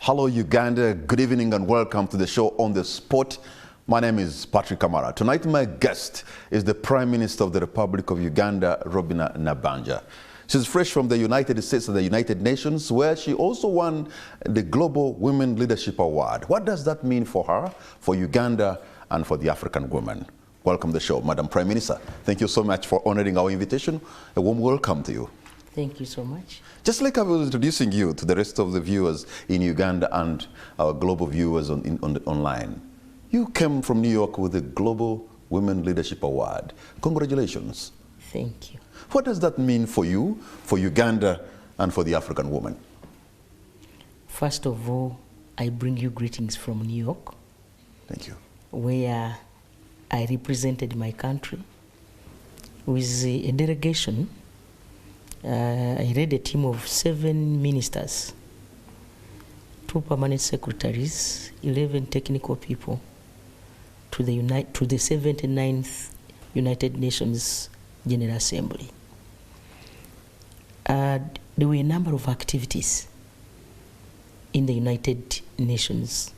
Hello, Uganda. Good evening and welcome to the show On the Spot. My name is Patrick Kamara. Tonight, my guest is the Prime Minister of the Republic of Uganda, Robinah Nabbanja. She's fresh from the United States and the United Nations, where she also won the Global Women Leadership Award. What does that mean for her, for Uganda, and for the African women? Welcome to the show, Madam Prime Minister. Thank you so much for honoring our invitation. A warm welcome to you. Thank you so much. Just like I was introducing you to the rest of the viewers in Uganda and our global viewers online, you came from New York with the Global Women Leadership Award. Congratulations. Thank you. What does that mean for you, for Uganda, and for the African woman? First of all, I bring you greetings from New York. Thank you. Where I represented my country with a delegation. I led a team of 7 ministers, 2 permanent secretaries, 11 technical people to the 79th United Nations General Assembly. There were a number of activities in the United Nations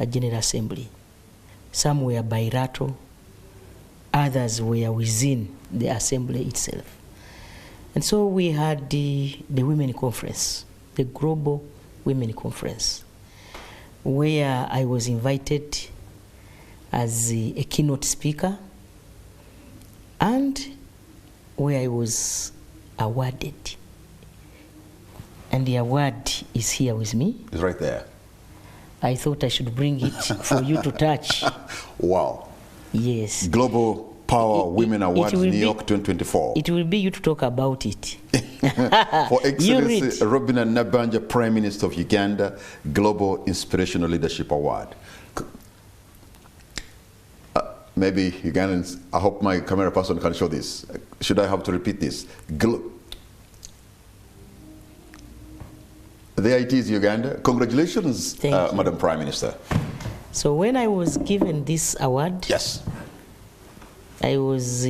General Assembly. Some were bilateral, others were within the assembly itself. And so we had the Women Conference, the Global Women Conference, where I was invited as a keynote speaker and where I was awarded. And the award is here with me. It's right there. I thought I should bring it for you to touch. Wow. Yes. Global Power Women Awards New York 2024. It will be you to talk about it. For Excellency Robinah Nabbanja, Prime Minister of Uganda, Global Inspirational Leadership Award. Maybe Ugandans, I hope my camera person can show this. Should I have to repeat this? There it is, Uganda. Congratulations, Madam Prime Minister. So when I was given this award, yes, I was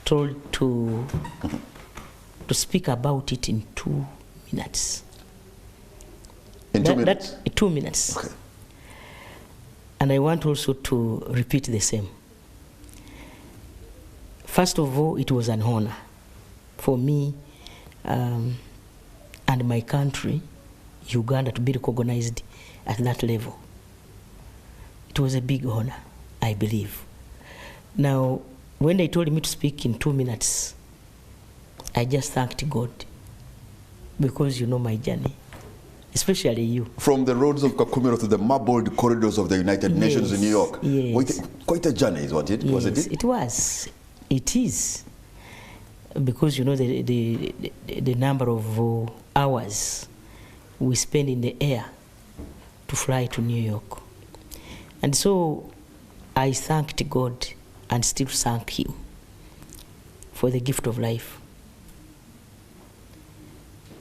told to speak about it in 2 minutes. In 2 minutes? 2 minutes. Okay. And I want also to repeat the same. First of all, it was an honor for me and my country, Uganda, to be recognized at that level. It was a big honor, I believe. Now, when they told me to speak in 2 minutes, I just thanked God, because you know my journey, especially you. From the roads of Kakumiro to the marbled corridors of the United Nations in New York. Yes. Quite a journey, is what it? Yes, was it? It was. It is. Because you know the number of hours we spend in the air to fly to New York. And so I thanked God and still thank Him for the gift of life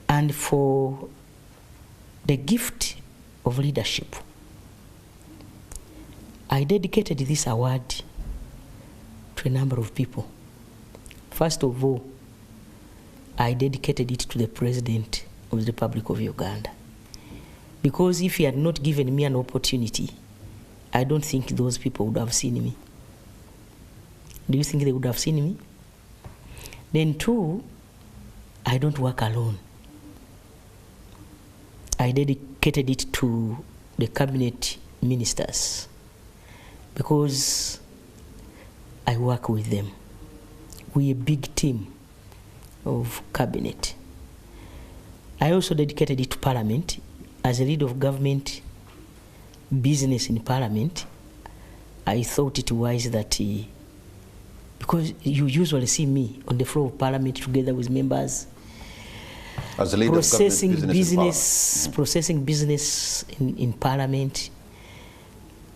and for the gift of leadership. I dedicated this award to a number of people. First of all, I dedicated it to the President of the Republic of Uganda, because if he had not given me an opportunity, I don't think those people would have seen me. Do you think they would have seen me? Then 2, I don't work alone. I dedicated it to the cabinet ministers, because I work with them. We're a big team of cabinet. I also dedicated it to Parliament. As a leader of government business in Parliament, I thought it wise that because you usually see me on the floor of Parliament together with members, as a leader processing business in Parliament.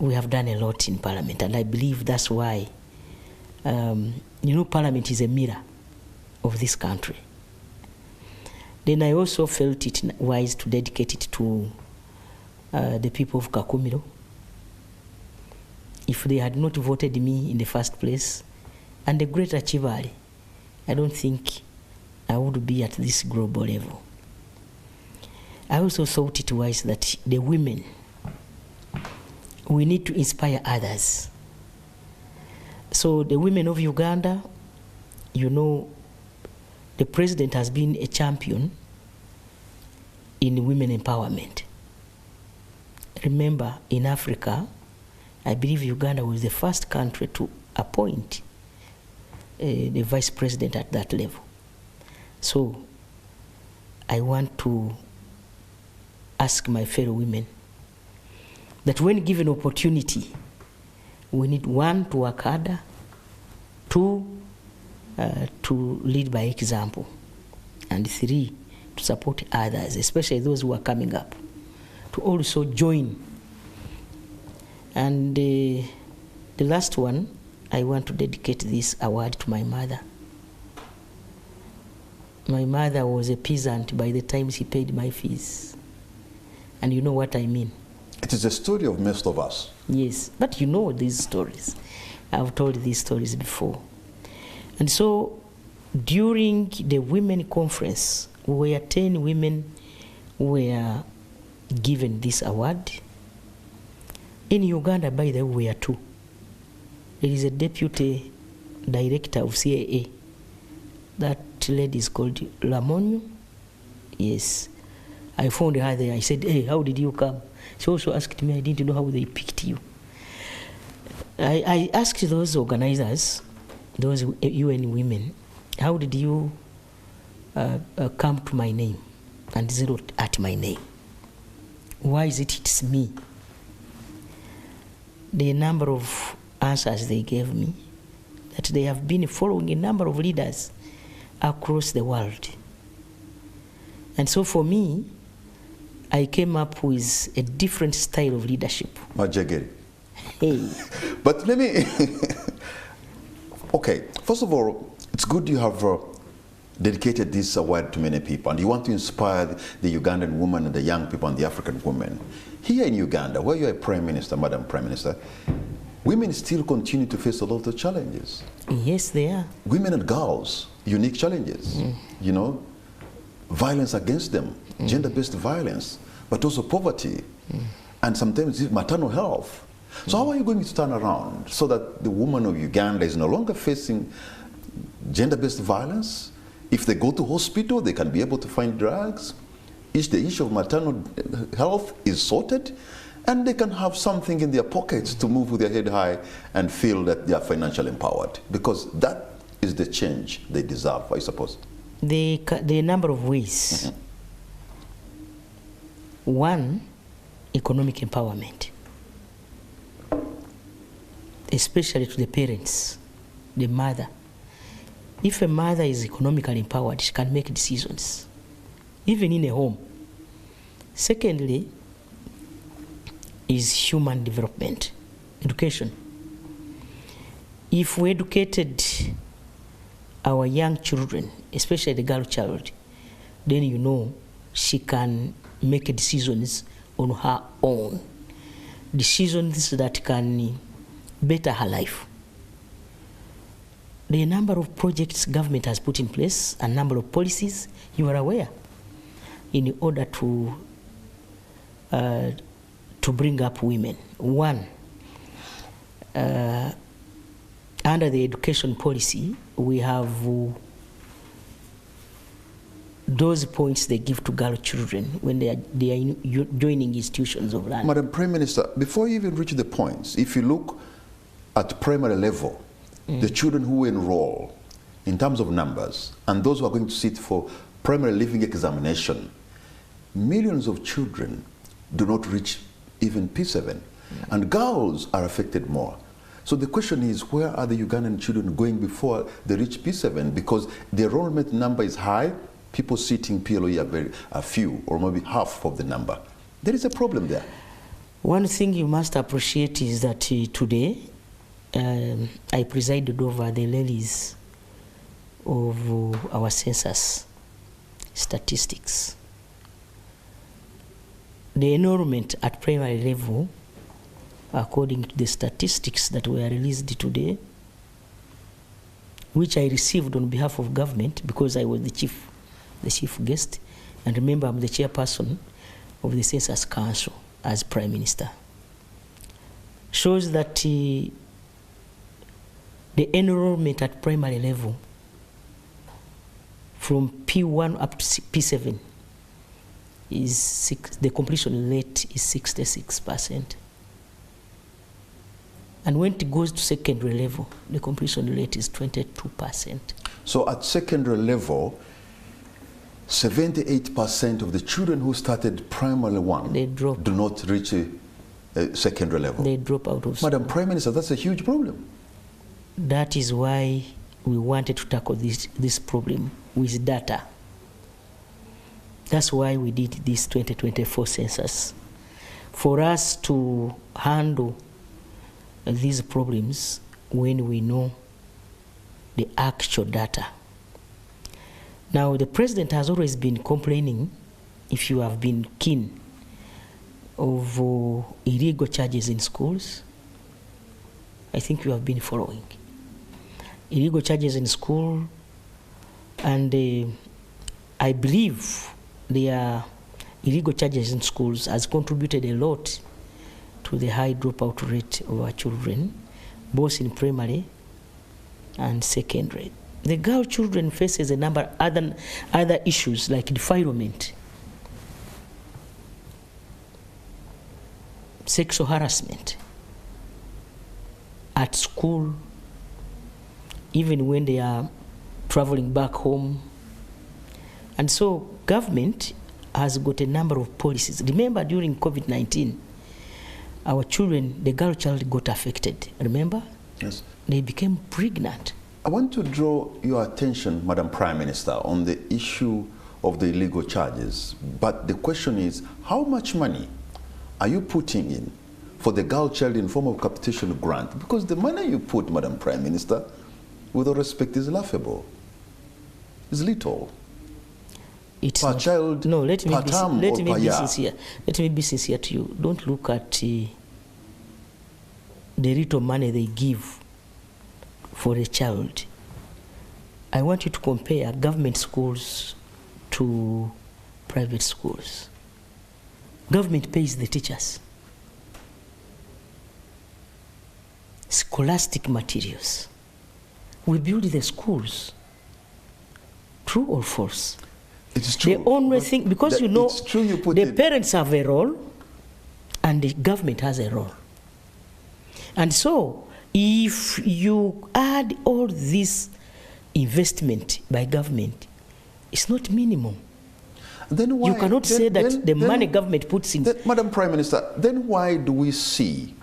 We have done a lot in Parliament, and I believe that's why, you know, Parliament is a mirror of this country. Then I also felt it wise to dedicate it to the people of Kakumiro. If they had not voted me in the first place, and the great achiever, I don't think I would be at this global level. I also thought it wise that the women, we need to inspire others. So the women of Uganda, you know, the president has been a champion in women empowerment. Remember, in Africa, I believe Uganda was the first country to appoint the vice president at that level. So I want to ask my fellow women that when given opportunity, we need, 1, to work harder, 2, to lead by example, and 3, to support others, especially those who are coming up, to also join. And the last one, I want to dedicate this award to my mother. My mother was a peasant by the time she paid my fees. And you know what I mean. It is a story of most of us. Yes, but you know these stories. I've told these stories before. And so during the women conference, where 10 women were given this award. In Uganda, by the way, we are 2. There is a deputy director of CAA. That lady is called Lamonio. Yes. I found her there. I said, hey, how did you come? She also asked me, I didn't know how they picked you. I asked those organizers, those UN women, how did you come to my name and zero at my name? Why is it's me? The number of answers they gave me, that they have been following a number of leaders across the world. And so for me, I came up with a different style of leadership. Majageri. Hey. But let me, okay, first of all, it's good you have dedicated this award to many people, and you want to inspire the Ugandan women and the young people and the African women. Here in Uganda, where you are Prime Minister, Madam Prime Minister, women still continue to face a lot of challenges. Yes, they are. Women and girls, unique challenges, you know, violence against them, gender-based violence, but also poverty, and sometimes maternal health. So how are you going to turn around so that the woman of Uganda is no longer facing gender-based violence? If they go to hospital, they can be able to find drugs. If the issue of maternal health is sorted, and they can have something in their pockets to move with their head high and feel that they are financially empowered, because that is the change they deserve, I suppose. The number of ways. One, economic empowerment, especially to the parents, the mother. If a mother is economically empowered, she can make decisions, even in a home. Secondly, is human development, education. If we educated our young children, especially the girl child, then you know she can make decisions on her own, decisions that can better her life. The number of projects government has put in place, a number of policies, you are aware, in order to bring up women. One, under the education policy, we have those points they give to girl children when they are joining institutions of learning. Madam Prime Minister, before you even reach the points, if you look at primary level, the children who enroll in terms of numbers and those who are going to sit for primary leaving examination, millions of children do not reach even P7, and girls are affected more. So the question is, where are the Ugandan children going before they reach P7? Because the enrollment number is high, people sitting PLOE are few, or maybe half of the number. There is a problem there. One thing you must appreciate is that today, I presided over the release of our census statistics. The enrollment at primary level, according to the statistics that were released today, which I received on behalf of government because I was the chief guest, and remember I'm the chairperson, of the Census Council as Prime Minister shows that the enrollment at primary level from P1 up to P7 is the completion rate is 66%. And when it goes to secondary level, the completion rate is 22%. So at secondary level, 78% of the children who started primary one do not reach a secondary level. They drop out of school. Madam Prime Minister, that's a huge problem. That is why we wanted to tackle this problem with data. That's why we did this 2024 census. For us to handle these problems when we know the actual data. Now, the president has always been complaining, if you have been keen, of illegal charges in schools. I think you have been following. Illegal charges in school, and I believe their illegal charges in schools has contributed a lot to the high dropout rate of our children, both in primary and secondary. The girl children faces a number of other issues like defilement, sexual harassment at school, even when they are traveling back home. And so government has got a number of policies. Remember, during COVID-19, our children, the girl child got affected, remember? Yes. They became pregnant. I want to draw your attention, Madam Prime Minister, on the issue of the illegal charges. But the question is, how much money are you putting in for the girl child in form of capitation grant? Because the money you put, Madam Prime Minister, with all respect, is laughable. It's little. It's per not, child, no, let me per be, term let or me per be year. sincere. Let me be sincere to you. Don't look at the little money they give for a child. I want you to compare government schools to private schools. Government pays the teachers. Scholastic materials. We build the schools. True or false? It is true. The only thing, because you know, the parents have a role and the government has a role. And so, if you add all this investment by government, it's not minimum. Then why, you cannot say that the money government puts in. Madam Prime Minister, then why do we see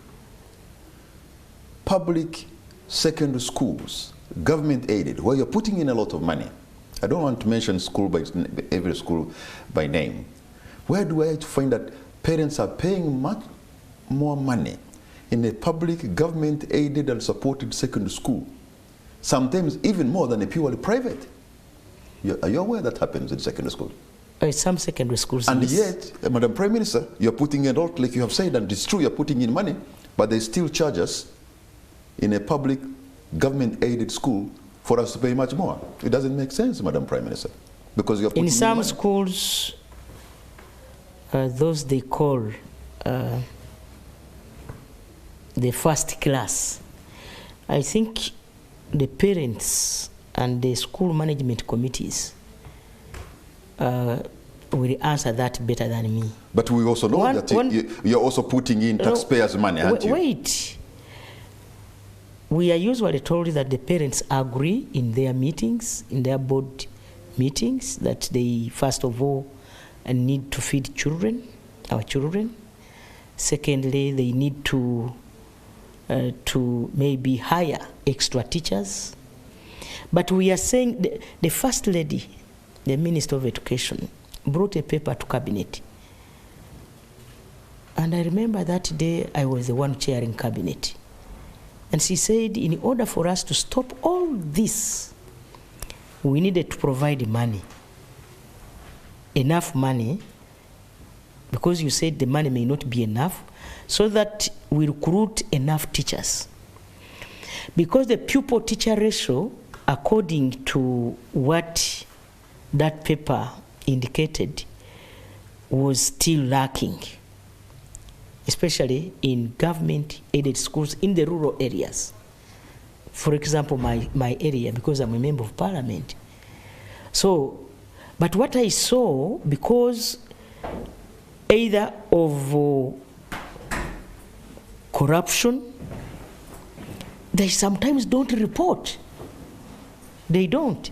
public secondary schools, government aided, where you're putting in a lot of money? I don't want to mention every school by name. Where do I find that parents are paying much more money in a public, government-aided and supported secondary school? Sometimes even more than a purely private. Are you aware that happens in secondary school? Some secondary schools. And yet, Madam Prime Minister, you're putting in a lot, like you have said, and it's true, you're putting in money, but they still charge us in a public, government-aided school for us to pay much more. It doesn't make sense, Madam Prime Minister, because you're putting in some money. Schools, those they call the first class, I think the parents and the school management committees will answer that better than me. But we also know that you're also putting in taxpayers' money, aren't you? Wait. We are usually told that the parents agree in their meetings, in their board meetings, that they, first of all, need to feed children, our children. Secondly, they need to maybe hire extra teachers. But we are saying the First Lady, the Minister of Education, brought a paper to Cabinet. And I remember that day I was the one chairing Cabinet. And she said, in order for us to stop all this, we needed to provide money, enough money, because you said the money may not be enough, so that we recruit enough teachers. Because the pupil-teacher ratio, according to what that paper indicated, was still lacking, especially in government-aided schools in the rural areas. For example, my area, because I'm a member of parliament. So, but what I saw, because either of corruption, they sometimes don't report. They don't.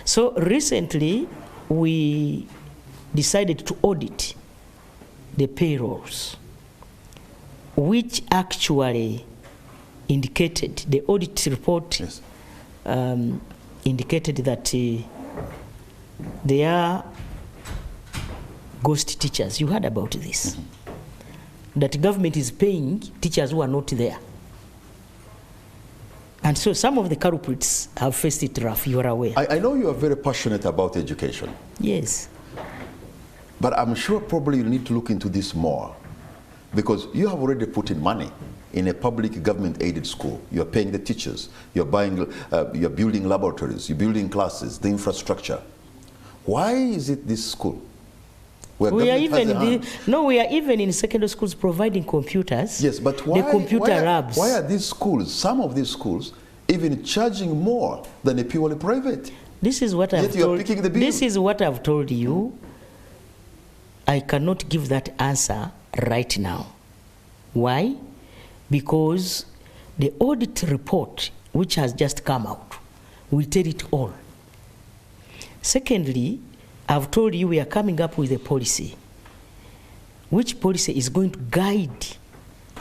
So recently, we decided to audit the payrolls, which actually indicated, the audit report yes. Indicated that there are ghost teachers. You heard about this. Mm-hmm. That government is paying teachers who are not there. And so some of the culprits have faced it rough, you are aware. I know you are very passionate about education. Yes. But I'm sure probably you need to look into this more, because you have already put in money in a public government-aided school. You're paying the teachers, you're building laboratories, you're building classes, the infrastructure. Why is it this school? We are even in secondary schools providing computers. Yes, but why, the computer labs. Why are these schools, some of these schools, even charging more than a purely private? This is what I've told. This is what I've told you. I cannot give that answer right now. Why? Because the audit report, which has just come out, will tell it all. Secondly, I've told you we are coming up with a policy, which policy is going to guide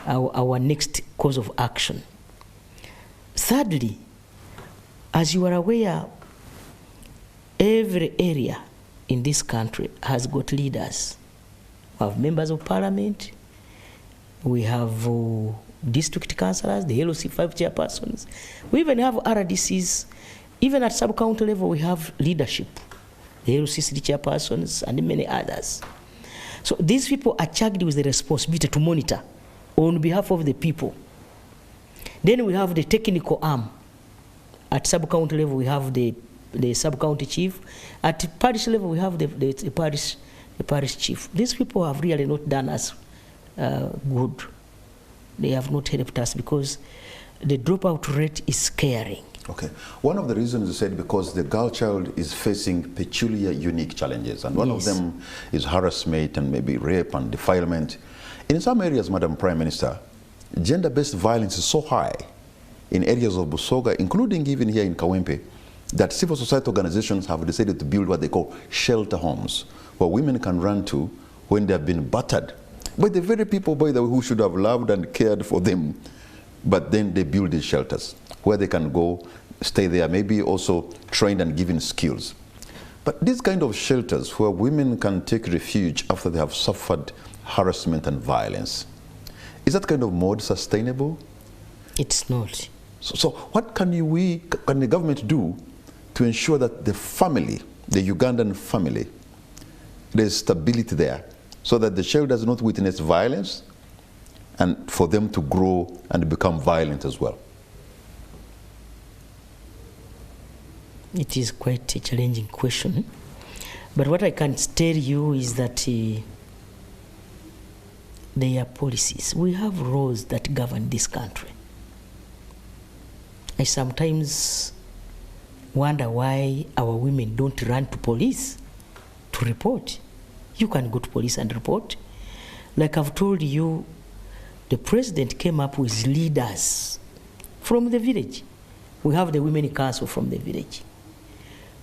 our next course of action. Thirdly, as you are aware, every area in this country has got leaders. We have members of parliament, we have district councillors, the LOC 5 chairpersons, we even have RDCs. Even at sub-county level, we have leadership, the LOC chairpersons and many others. So these people are charged with the responsibility to monitor on behalf of the people. Then we have the technical arm. At sub-county level, we have the sub-county chief. At parish level, we have the parish chief. These people have really not done us good. They have not helped us because the dropout rate is scaring. Okay. One of the reasons you said because the girl child is facing peculiar, unique challenges, and one yes. of them is harassment and maybe rape and defilement. In some areas, Madam Prime Minister, gender-based violence is so high in areas of Busoga, including even here in Kawempe, that civil society organizations have decided to build what they call shelter homes, where women can run to when they have been battered by the very people, by the way, who should have loved and cared for them. But then they build these shelters where they can go, stay there, maybe also trained and given skills. But these kind of shelters where women can take refuge after they have suffered harassment and violence, is that kind of mode sustainable? It's not. So what can the government do to ensure that the family, the Ugandan family, there's stability there, so that the child does not witness violence and for them to grow and become violent as well? It is quite a challenging question. But what I can tell you is that there are policies. We have laws that govern this country. I sometimes wonder why our women don't run to police to report. You can go to police and report. Like I've told you, the president came up with leaders from the village. We have the Women Council from the village.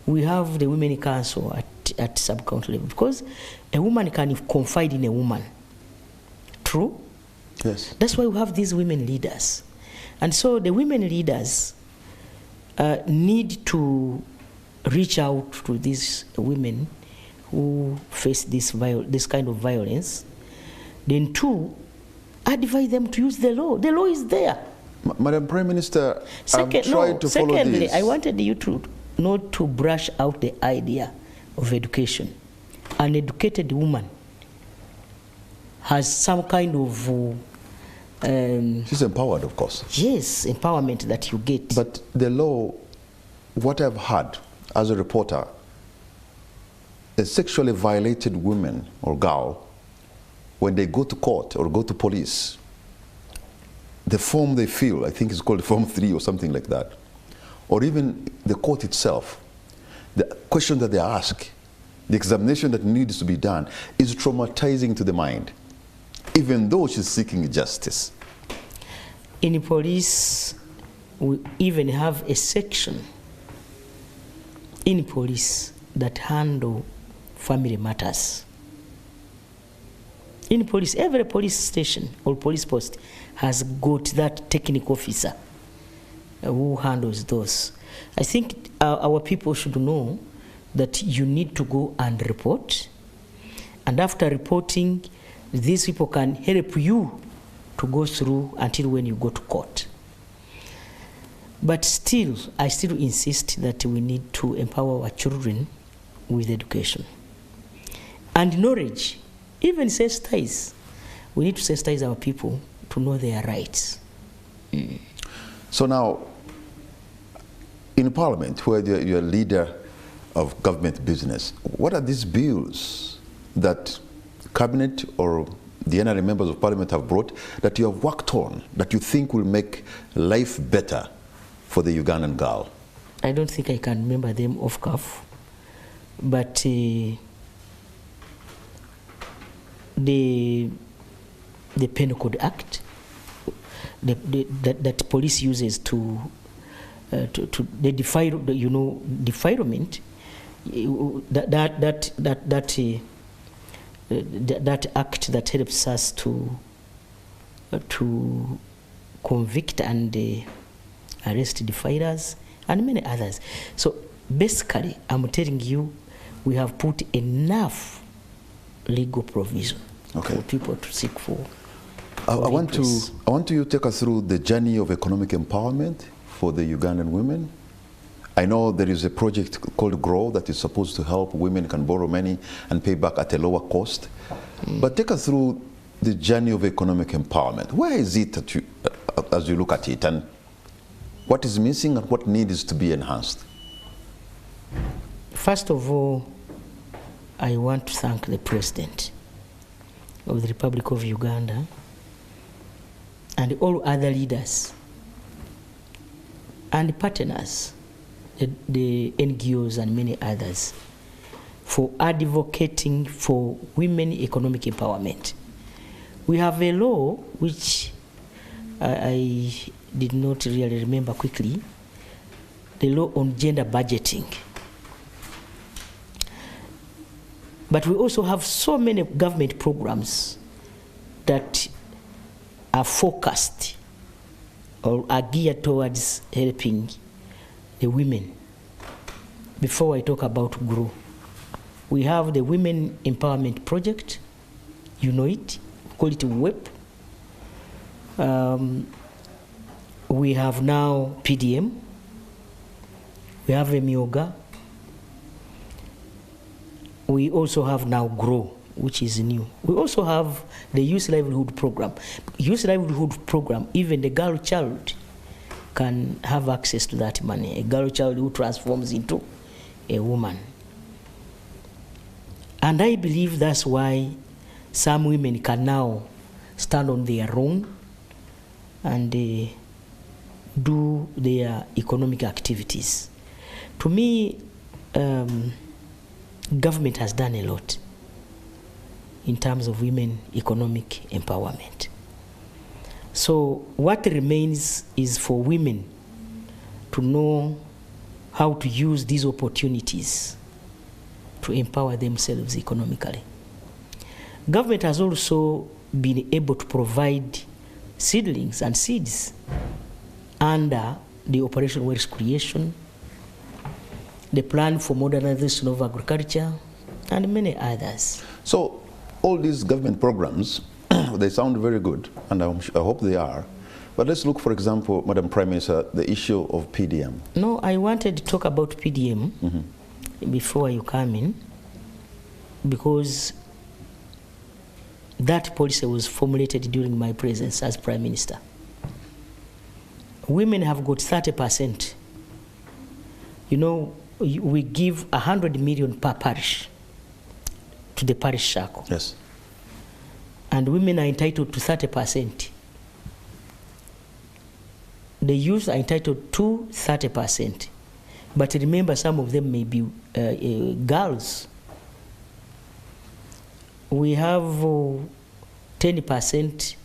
We have the Women Council at sub-county level, because a woman can confide in a woman. True? Yes. That's why we have these women leaders. And so the women leaders need to reach out to these women who face this kind of violence. Then two, advise them to use the law. The law is there. Madam Prime Minister, secondly, I wanted you to not to brush out the idea of education. An educated woman has some kind of... she's empowered, of course. Yes, empowerment that you get. But the law, what I've heard as a reporter, a sexually violated woman or girl, when they go to court or go to police, the form they fill, I think it's called Form 3 or something like that, or even the court itself, the question that they ask, the examination that needs to be done is traumatizing to the mind, even though she's seeking justice. In police, we even have a section in police that handle family matters. In police, every police station or police post has got that technical officer who handles those. I think our people should know that you need to go and report, and after reporting, these people can help you to go through until when you go to court. But still, I still insist that we need to empower our children with education and knowledge, even sensitize. We need to sensitize our people to know their rights. So now, in Parliament, where you're a leader of government business, what are these bills that Cabinet or the NRA members of Parliament have brought that you have worked on, that you think will make life better for the Ugandan girl? I don't think I can remember them off cuff, but the Penal Code Act that police uses to defile, you know, defilement, that act that helps us to convict and arrest defilers and many others. So basically, I'm telling you, we have put enough legal provision for people to seek for. I want you to take us through the journey of economic empowerment for the Ugandan women. I know there is a project called GROW that is supposed to help women can borrow money and pay back at a lower cost. But take us through the journey of economic empowerment. Where is it that you, as you look at it, and what is missing and what needs to be enhanced? First of all, I want to thank the President of the Republic of Uganda and all other leaders and partners, the NGOs and many others, for advocating for women economic empowerment. We have a law which I did not really remember quickly, the law on gender budgeting. But we also have so many government programs that are focused or are geared towards helping the women. Before I talk about GROW, we have the Women Empowerment Project, you know it, we call it WEP. We have now PDM, we have Emyoga, we also have now GROW, which is new. We also have the Youth Livelihood Program. Youth Livelihood Program, even the girl child can have access to that money, a girl child who transforms into a woman. And I believe that's why some women can now stand on their own and do their economic activities. To me, government has done a lot in terms of women economic empowerment. So what remains is for women to know how to use these opportunities to empower themselves economically. Government has also been able to provide seedlings and seeds under the Operation Wealth Creation, the Plan for Modernization of Agriculture, and many others. So all these government programs, they sound very good, and I hope they are. But let's look, for example, Madam Prime Minister, the issue of PDM. No, I wanted to talk about PDM before you come in, because that policy was formulated during my presence as Prime Minister. Women have got 30%. You know, we give 100 million per parish to the parish circle. Yes. And women are entitled to 30%. The youth are entitled to 30%. But remember, some of them may be girls. We have 10%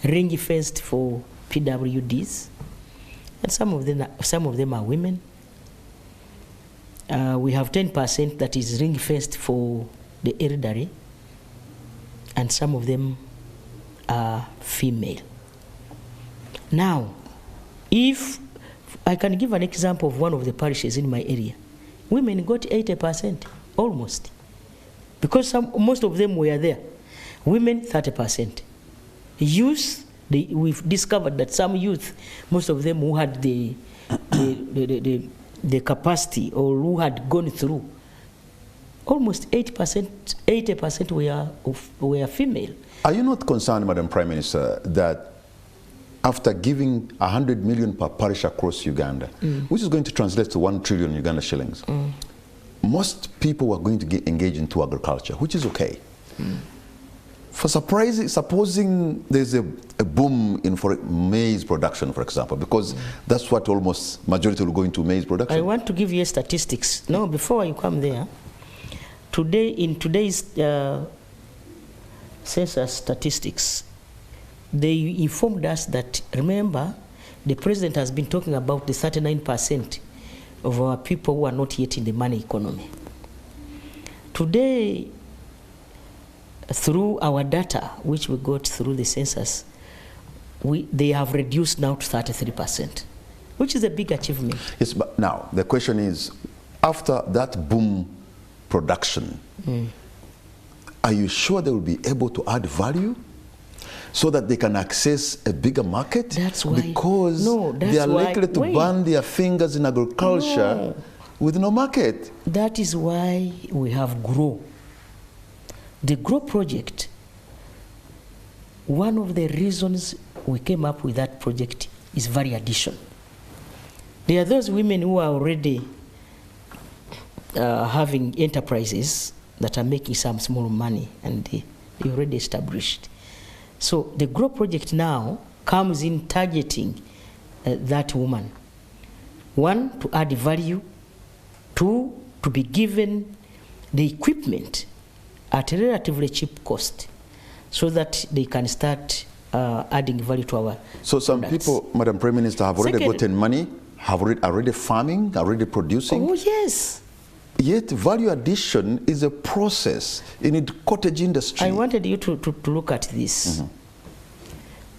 ring fenced for PWDs, and some of them are women. We have 10% that is ring fenced for the elderly, and some of them are female. Now, if I can give an example of one of the parishes in my area, women got 80%, almost, because most of them were there. Women, 30%. Youth, we've discovered that some youth, most of them who had the capacity or who had gone through, almost 80% were female. Are you not concerned, Madam Prime Minister, that after giving 100 million per parish across Uganda, which is going to translate to 1 trillion Uganda shillings, most people are going to engage into agriculture, which is okay. Supposing there's a boom in maize production, for example, because that's what almost majority will go into maize production. I want to give you statistics. No, before you come there, in today's census statistics, they informed us that, remember, the president has been talking about the 39% of our people who are not yet in the money economy. Today, through our data, which we got through the census, they have reduced now to 33%, which is a big achievement. Yes, but now the question is, after that boom production, are you sure they will be able to add value so that they can access a bigger market? That's why. Because they are likely to burn their fingers in agriculture with no market. That is why we have GROW. The GROW project, one of the reasons we came up with that project is value addition. There are those women who are already having enterprises that are making some small money, and they already established. So the GROW project now comes in targeting that woman. One, to add value. Two, to be given the equipment at a relatively cheap cost, so that they can start adding value to our So some products. people, Madam Prime Minister, have already gotten money, have already farming, already producing. Oh, yes. Yet value addition is a process in the cottage industry. I wanted you to look at this.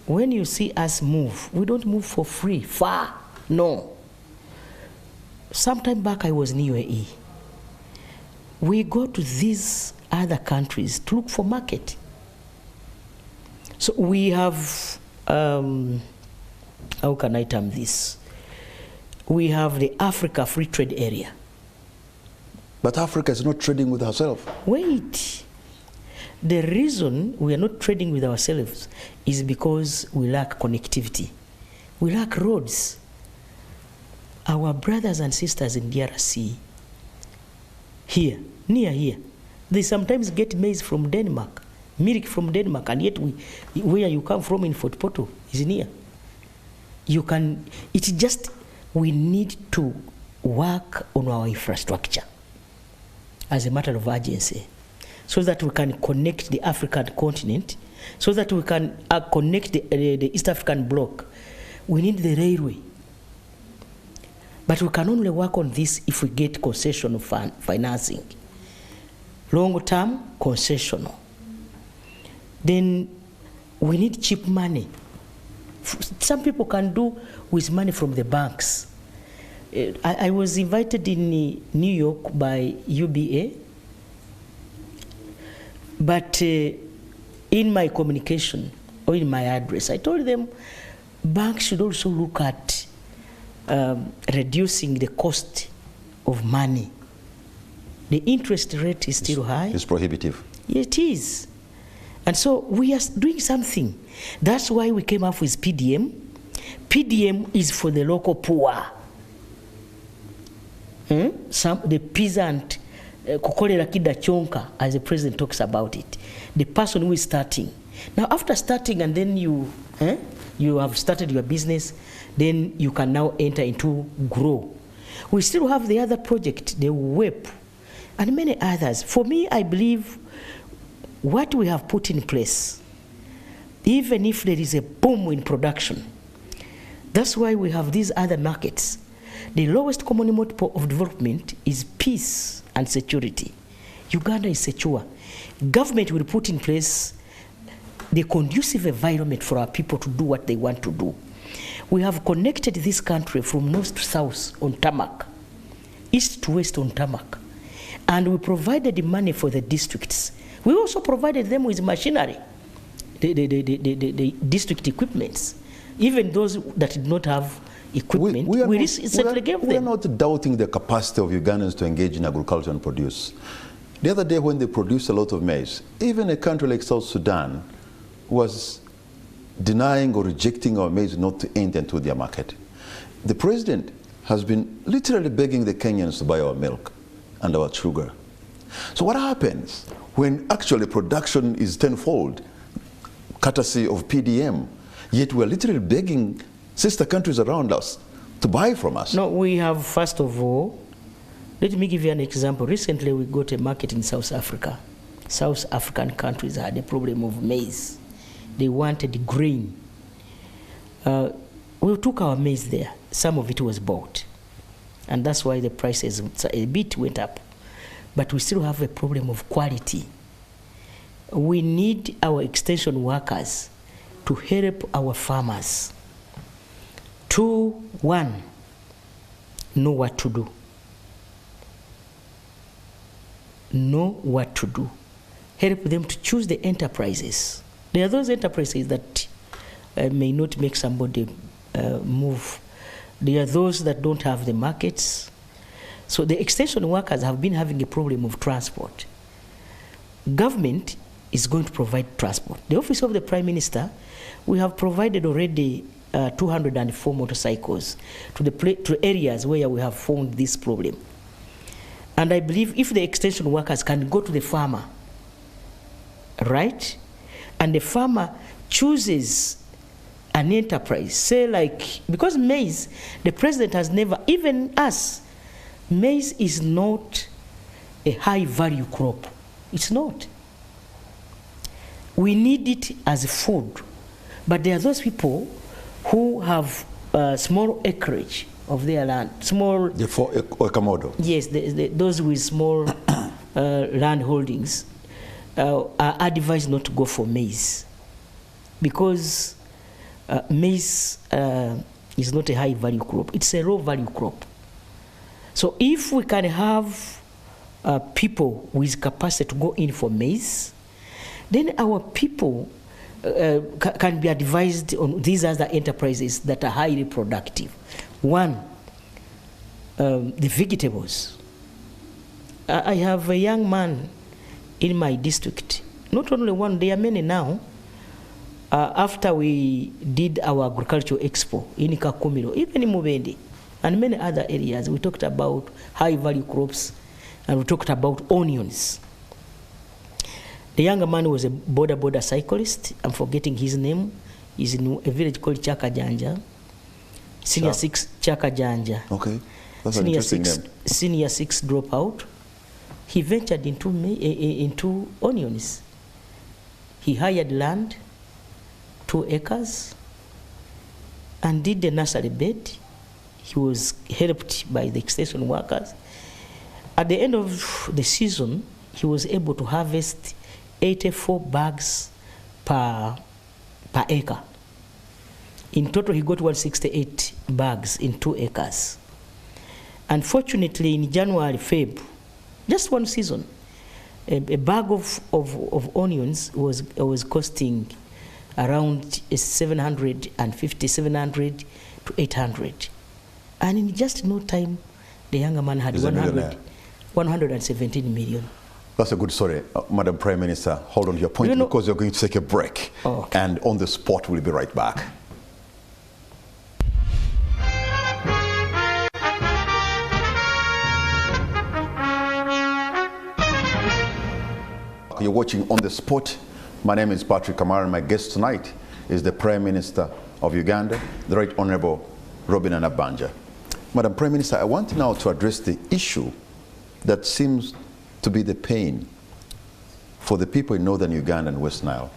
When you see us move, we don't move for free, far, no. Sometime back I was in UAE. We go to these other countries to look for market. So we have, how can I term this? We have the Africa Free Trade Area. But Africa is not trading with herself. Wait. The reason we are not trading with ourselves is because we lack connectivity. We lack roads. Our brothers and sisters in DRC, here, near here, they sometimes get maize from Denmark, milk from Denmark, and yet where you come from in Fort Portal is near. It's just, we need to work on our infrastructure as a matter of urgency, so that we can connect the African continent, so that we can connect the East African bloc. We need the railway. But we can only work on this if we get concessional financing. Long-term, concessional. Then we need cheap money. Some people can do with money from the banks. I was invited in New York by UBA, but in my communication or in my address, I told them banks should also look at reducing the cost of money. The interest rate is still high. It's prohibitive. It is. And so we are doing something. That's why we came up with PDM. PDM is for the local poor. The peasant kukolera kida chonka, as the president talks about it. The person who is starting. Now, after starting and then you have started your business, then you can now enter into grow. We still have the other project, the WEP, and many others. For me, I believe what we have put in place, even if there is a boom in production, that's why we have these other markets. The lowest common multiple of development is peace and security. Uganda is secure. Government will put in place the conducive environment for our people to do what they want to do. We have connected this country from north to south on tarmac, east to west on tarmac, and we provided the money for the districts. We also provided them with machinery, the district equipments, even those that did not have equipment. We are not doubting the capacity of Ugandans to engage in agriculture and produce. The other day when they produced a lot of maize, even a country like South Sudan was denying or rejecting our maize not to enter into their market. The president has been literally begging the Kenyans to buy our milk and our sugar. So what happens when actually production is tenfold, courtesy of PDM, yet we're literally begging sister countries around us to buy from us? No, we have, first of all, let me give you an example. Recently we got a market in South Africa. South African countries had a problem of maize. They wanted grain. We took our maize there. Some of it was bought. And that's why the prices a bit went up. But we still have a problem of quality. We need our extension workers to help our farmers to, one, know what to do. Know what to do. Help them to choose the enterprises. There are those enterprises that may not make somebody move. There are those that don't have the markets. So the extension workers have been having a problem of transport. Government is going to provide transport. The Office of the Prime Minister, we have provided already 204 motorcycles to areas where we have found this problem. And I believe if the extension workers can go to the farmer, right? And the farmer chooses an enterprise, say like, because maize, the president has never, even us, maize is not a high value crop. It's not. We need it as food. But there are those people who have small acreage of their land, small. The Okamodo. Yes, those with small land holdings are advised not to go for maize, because maize is not a high value crop. It's a low value crop. So if we can have people with capacity to go in for maize, then our people can be advised on these other enterprises that are highly productive. One, the vegetables. I have a young man in my district, not only one, there are many now. After we did our agricultural expo in Kakumiro, even in Mubende, and many other areas, we talked about high value crops, and we talked about onions. The younger man was a border cyclist. I'm forgetting his name. He's in a village called Chakajanja. Senior 6 Chakajanja. Okay, that's an interesting name. Senior 6 dropout. He ventured into onions. He hired land, 2 acres, and did the nursery bed. He was helped by the extension workers. At the end of the season, he was able to harvest 84 bags per acre. In total, he got 168 bags in 2 acres. Unfortunately, in January, Feb, just one season, a bag of onions was costing around 700 to 800. And in just no time, the younger man had 117 million. That's a good story. Madam Prime Minister, hold on to your point, because you're going to take a break. Oh, okay. And on the spot, we'll be right back. back. You're watching On the Spot. My name is Patrick Kamara, and my guest tonight is the Prime Minister of Uganda, the Right Honourable Robinah Nabbanja. Madam Prime Minister, I want now to address the issue that seems to be the pain for the people in northern Uganda and West Nile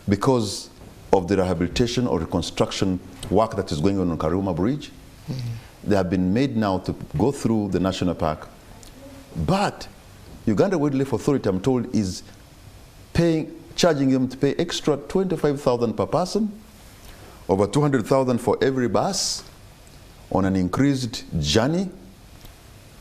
because of the rehabilitation or reconstruction work that is going on Karuma Bridge. They have been made now to go through the national park, but Uganda Wildlife Authority, I'm told, is charging them to pay extra 25,000 per person, over 200,000 for every bus on an increased journey.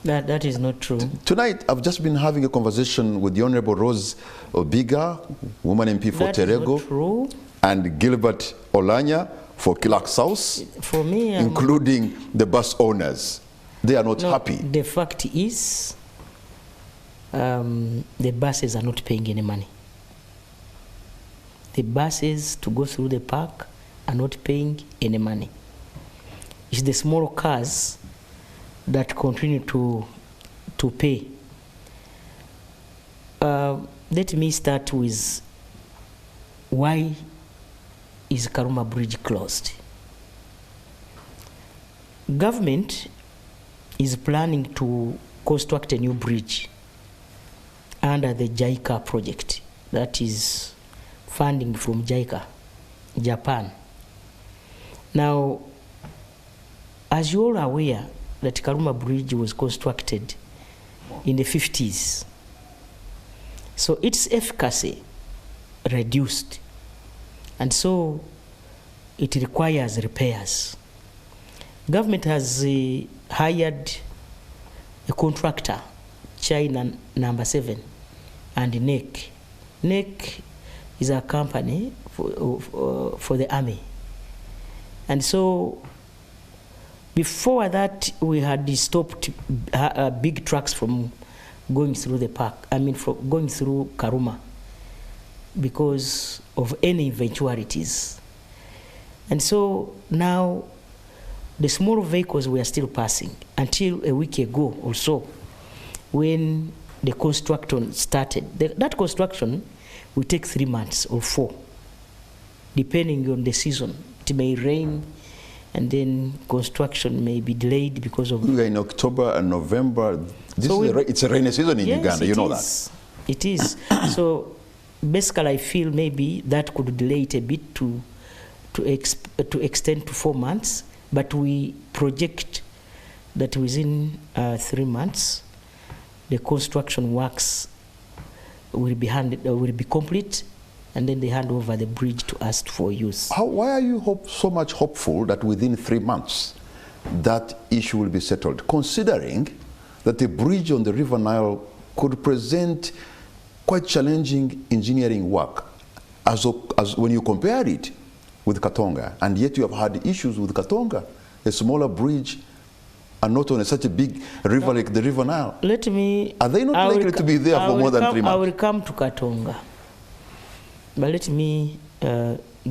That is not true. Tonight, I've just been having a conversation with the Honorable Rose Obiga, woman MP for Terego, and Gilbert Olanya for Kilak South, for me, including the bus owners. They are not happy. The fact is, the buses are not paying any money. The buses to go through the park are not paying any money. It's the small cars that continue to pay. Let me start with why is Karuma Bridge closed? Government is planning to construct a new bridge under the JICA project, that is funding from JICA, Japan. Now, as you all are aware, that Karuma Bridge was constructed in the 50s. So its efficacy reduced. And so it requires repairs. Government has hired a contractor, China number 7, and NEC. NEC is a company for the army. And so before that, we had stopped big trucks from going through the park, from going through Karuma because of any eventualities. And so now the small vehicles were still passing until a week ago or so when the construction started. That construction will take 3 months or 4, depending on the season. It may rain, and then construction may be delayed because of... We are in October and November. It's a rainy season in Uganda, you know that. It is. So basically I feel maybe that could delay it a bit to extend to 4 months, but we project that within 3 months the construction works will be complete, and then they hand over the bridge to us for use. Why are you so much hopeful that within 3 months that issue will be settled, considering that the bridge on the River Nile could present quite challenging engineering work as when you compare it with Katonga, and yet you have had issues with Katonga, a smaller bridge, and not on such a big river like the River Nile? Are they not likely to be there for more than 3 months? I will come to Katonga. But let me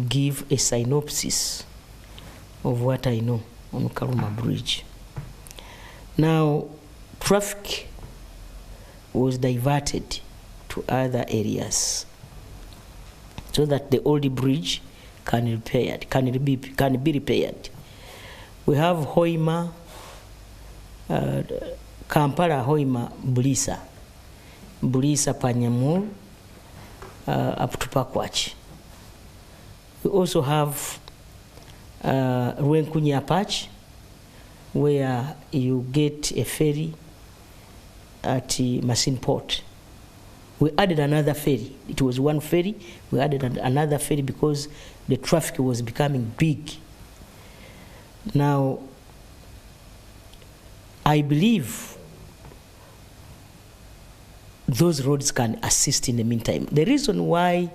give a synopsis of what I know on Karuma Bridge. Now, traffic was diverted to other areas so that the old bridge can be repaired. We have Hoima, Kampala, Hoima, Bulisa, Panyamur, up to Pakwach. We also have Ruenkunya Patch, where you get a ferry at Masin Port. We added another ferry. It was one ferry. We added another ferry because the traffic was becoming big. Now, I believe those roads can assist in the meantime. The reason why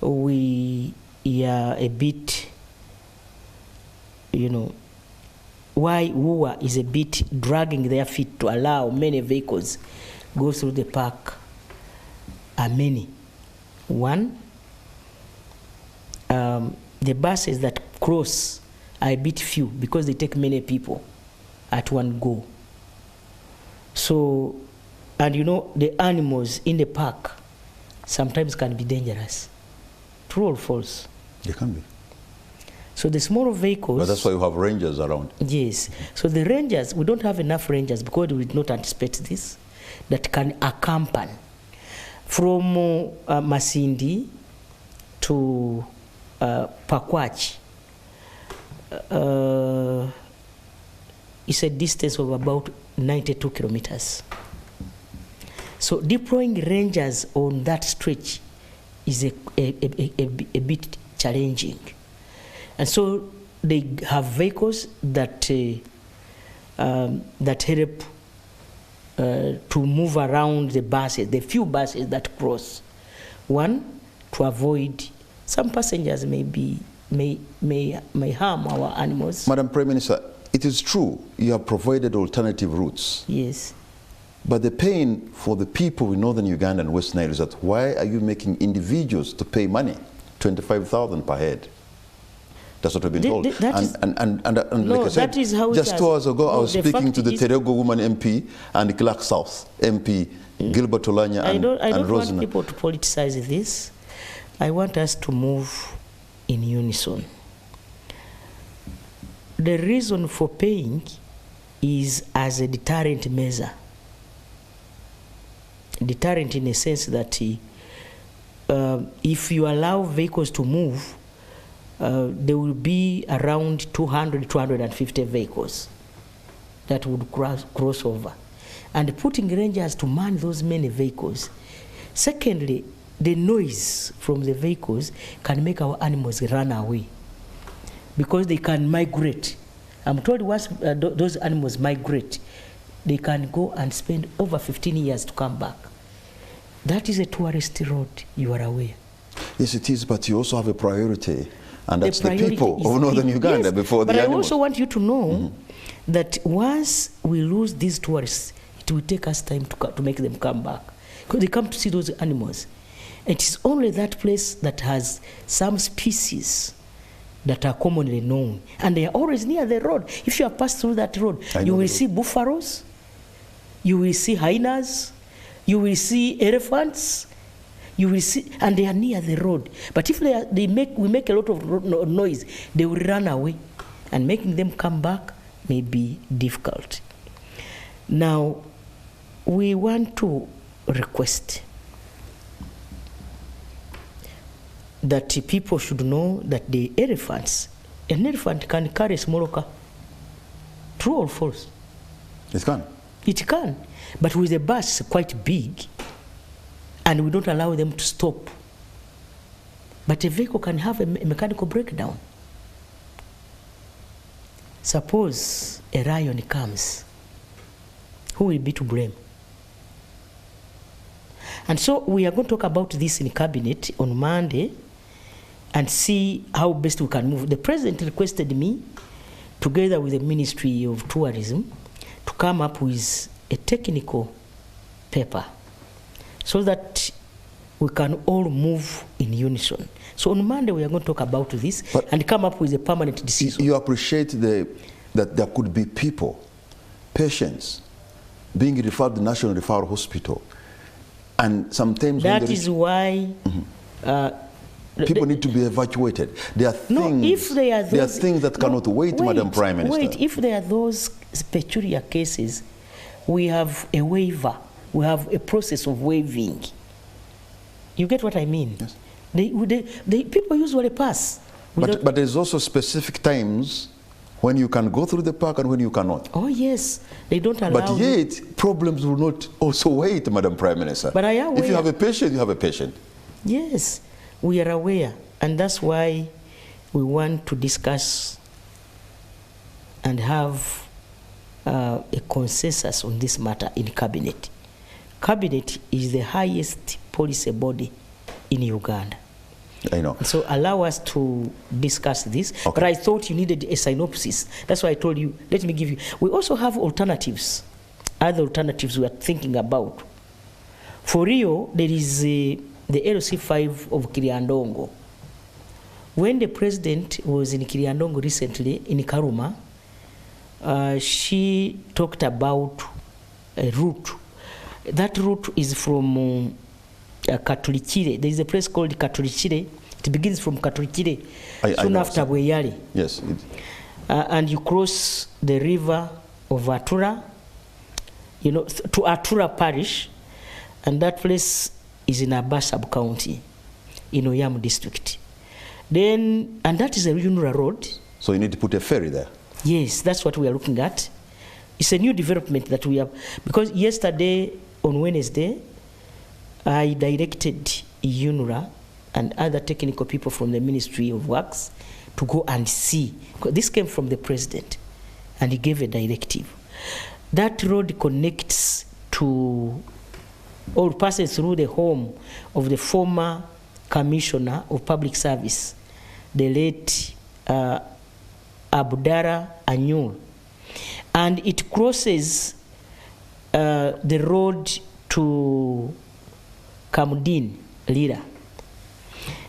we are a bit, why WUA is a bit dragging their feet to allow many vehicles go through the park are many. One, the buses that cross are a bit few because they take many people at one go. So, and the animals in the park, sometimes can be dangerous. True or false? They can be. So the smaller vehicles... But that's why you have rangers around. Yes. So the rangers, we don't have enough rangers because we did not anticipate this, that can accompany from Masindi to Pakwach. It's a distance of about 92 kilometers. So deploying rangers on that stretch is a bit challenging. And so they have vehicles that that help to move around the buses, the few buses that cross. One, to avoid some passengers may harm our animals. Madam Prime Minister, it is true you have provided alternative routes. Yes. But the pain for the people in northern Uganda and West Nile is that why are you making individuals to pay money, 25,000 per head? That's what we've been told. And no, like I said, that is how just 2 hours ago, I was speaking to the Terego woman MP and Clark South MP, Gilbert Olanya and Rosina. I don't want people to politicize this. I want us to move in unison. The reason for paying is as a deterrent measure. Deterrent in a sense that if you allow vehicles to move, there will be around 200, 250 vehicles that would cross over. And putting rangers to man those many vehicles. Secondly, the noise from the vehicles can make our animals run away because they can migrate. I'm told once those animals migrate, they can go and spend over 15 years to come back. That is a tourist road, you are aware. Yes, it is, but you also have a priority. And that's the people of northern Uganda, yes, before the animals. But I also want you to know that once we lose these tourists, it will take us time to make them come back. Because they come to see those animals. It is only that place that has some species that are commonly known. And they are always near the road. If you have passed through that road, you will see buffaloes, you will see hyenas, you will see elephants, you will see, and they are near the road. But if we make a lot of noise, they will run away, and making them come back may be difficult. Now, we want to request that people should know that the elephants, an elephant can carry a small car. True or false? It can. It can. But with a bus quite big, and we don't allow them to stop. But a vehicle can have a mechanical breakdown. Suppose a lion comes, who will be to blame? And so we are going to talk about this in Cabinet on Monday and see how best we can move. The President requested me, together with the Ministry of Tourism, to come up with a technical paper so that we can all move in unison. So on Monday we are going to talk about this and come up with a permanent decision. You appreciate that there could be people, patients, being referred to the National Referral Hospital, and sometimes that is why people need to be evacuated. There are things, no, if they are those, there are things that cannot wait, Madam Prime Minister. Wait, if there are those peculiar cases, we have a waiver. We have a process of waiving. You get what I mean? Yes. People usually pass. But there's also specific times when you can go through the park and when you cannot. Oh yes, they don't allow. But yet, problems will not also wait, Madam Prime Minister. But I am aware. If you have a patient, you have a patient. Yes, we are aware. And that's why we want to discuss and have a consensus on this matter in Cabinet. Cabinet is the highest policy body in Uganda. I know. So allow us to discuss this. Okay. But I thought you needed a synopsis. That's why I told you, let me give you. We also have alternatives, other alternatives we are thinking about. For Rio, there is the LC5 of Kiriandongo. When the president was in Kiriandongo recently, in Karuma, she talked about a route. That route is from Katulikire. There is a place called Katulikire. It begins from Katulikire, soon after Bweyale. Yes. And you cross the river of Atura, you know, to Atura Parish, and that place is in Aba sub-county, in Oyam district. Then, and that is a Unura road. So you need to put a ferry there? Yes, that's what we are looking at. It's a new development that we have, because yesterday, on Wednesday, I directed Unura and other technical people from the Ministry of Works to go and see. This came from the president, and he gave a directive. That road connects to, or passes through the home of the former Commissioner of Public Service, the late Abdara Anyul. And it crosses the road to Kamudin, Lira.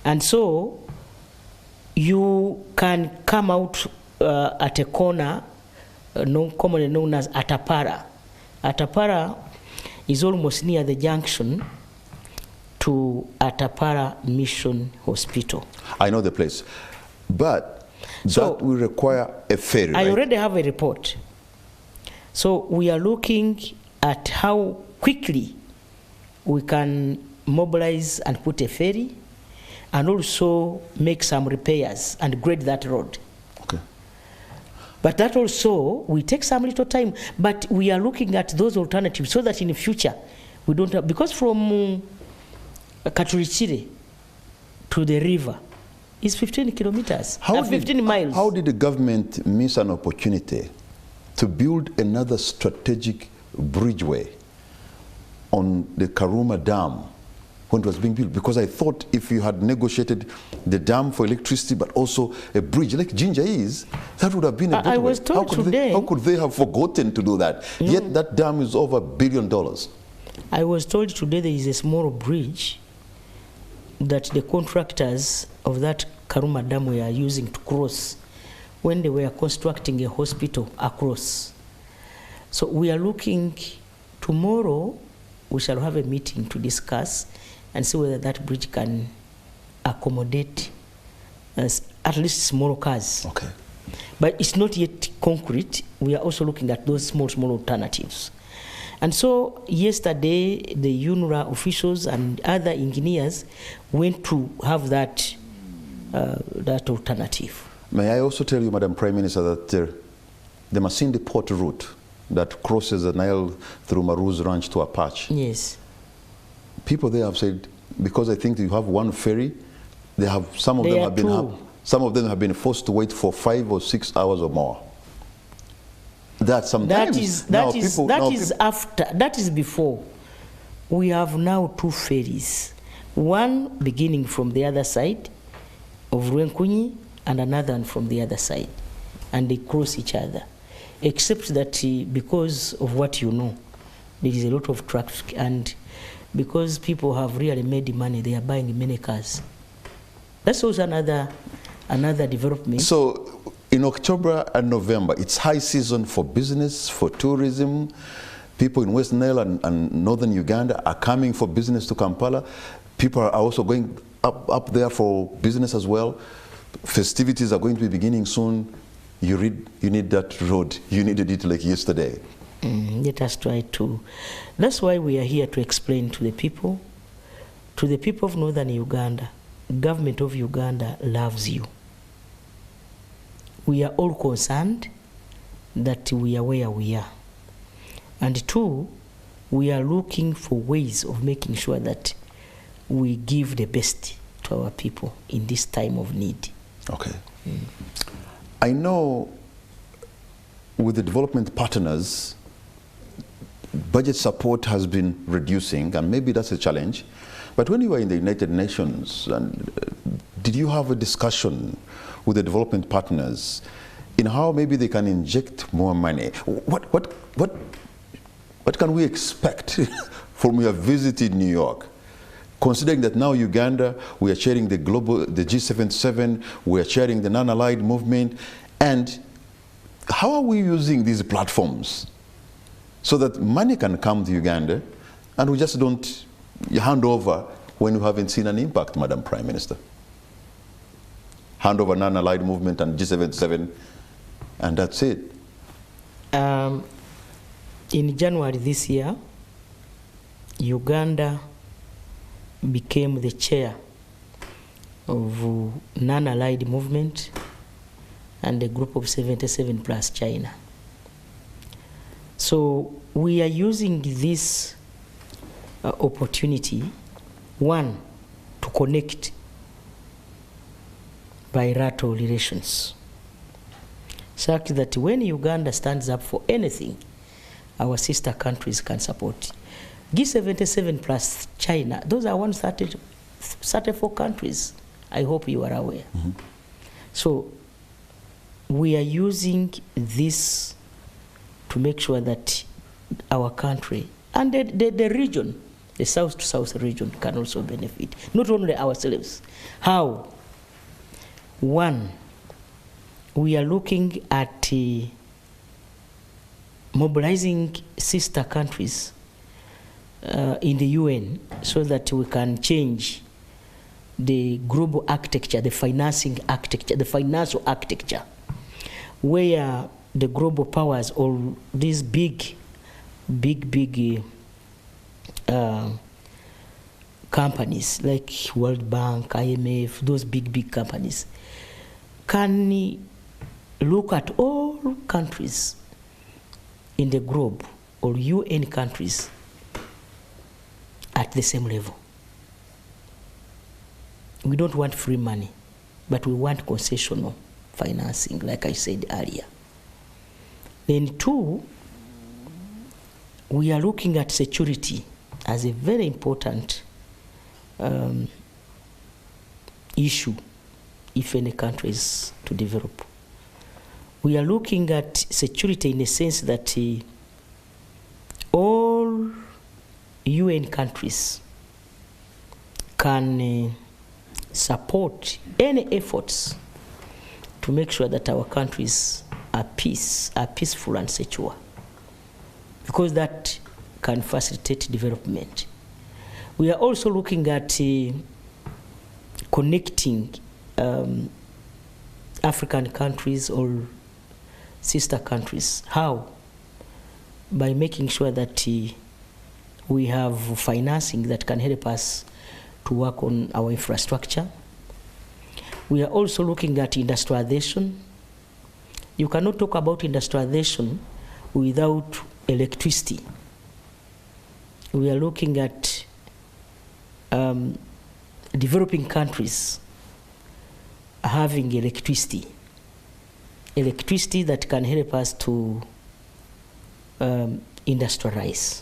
And so you can come out at a corner commonly known as Atapara. Atapara is almost near the junction to Atapara Mission Hospital. I know the place, but that will require a ferry. I already have a report. So we are looking at how quickly we can mobilize and put a ferry, and also make some repairs and grade that road. Okay. But that also will take some little time. But we are looking at those alternatives so that in the future we don't have, because from Katulikire to the river is 15 kilometers, 15 miles. How did the government miss an opportunity to build another strategic bridgeway on the Karuma Dam when it was being built? Because I thought if you had negotiated the dam for electricity but also a bridge like Jinja is, that would have been a better way. I was told how could they have forgotten to do that? Yet that dam is over $1 billion. I was told today there is a small bridge that the contractors of that Karuma Dam were using to cross when they were constructing a hospital across. So we are looking, tomorrow we shall have a meeting to discuss and see whether that bridge can accommodate at least small cars. Okay. But it's not yet concrete. We are also looking at those small alternatives. And so yesterday, the UNRWA officials and other engineers went to have that, that alternative. May I also tell you, Madam Prime Minister, that the Masindi Port route that crosses the Nile through Maru's Ranch to Apache. Yes. People there have said, because I think you have one ferry, they have some of them have been forced to wait for 5 or 6 hours or more. That is before. We have now 2 ferries, one beginning from the other side of Rwenkunyi and another one from the other side, and they cross each other. Except that because of what you know, there is a lot of traffic, and because people have really made money, they are buying many cars. That's also another development. So in October and November, it's high season for business, for tourism. People in West Nile and northern Uganda are coming for business to Kampala. People are also going up there for business as well. Festivities are going to be beginning soon. You need that road. You needed it like yesterday. Let us try to. That's why we are here to explain to the people of northern Uganda, government of Uganda loves you. We are all concerned that we are where we are. And 2, we are looking for ways of making sure that we give the best to our people in this time of need. Okay. I know with the development partners, budget support has been reducing, and maybe that's a challenge. But when you were in the United Nations, did you have a discussion with the development partners in how maybe they can inject more money? What can we expect from your visit in New York? Considering that now Uganda, we are chairing the G77, we are chairing the non-allied movement, and how are we using these platforms so that money can come to Uganda and we just don't hand over when you haven't seen an impact, Madam Prime Minister? Hand over non-allied movement and G77, and that's it. In January this year, Uganda became the chair of non-allied movement and a group of 77 plus China. So we are using this opportunity, one, to connect bilateral relations, such that when Uganda stands up for anything, our sister countries can support. G77 plus China, those are 134 countries. I hope you are aware. Mm-hmm. So we are using this to make sure that our country and the region, the south to south region, can also benefit. Not only ourselves. How? One, we are looking at mobilizing sister countries in the UN so that we can change the global architecture, the financing architecture, the financial architecture, where the global powers or these big companies like World Bank, IMF, those big companies can look at all countries in the globe or UN countries at the same level. We don't want free money, but we want concessional financing, like I said earlier. Then two, we are looking at security as a very important issue if any country is to develop. We are looking at security in the sense that all UN countries can support any efforts to make sure that our countries are peaceful and secure, because that can facilitate development. We are also looking at connecting African countries or sister countries. How? By making sure that we have financing that can help us to work on our infrastructure. We are also looking at industrialization. You cannot talk about industrialization without electricity. We are looking at developing countries having electricity that can help us to industrialize.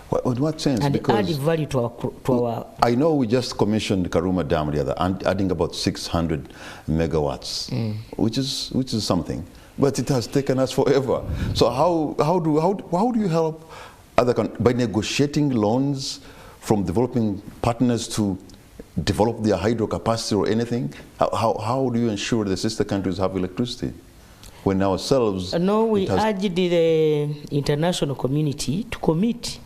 Well, in what sense? And because add value to our... I know we just commissioned Karuma Dam the other, adding about 600 megawatts, which is something. But it has taken us forever. So how do you help other countries? By negotiating loans from developing partners to develop their hydro capacity or anything? How do you ensure the sister countries have electricity when ourselves... No, we urged the international community to commit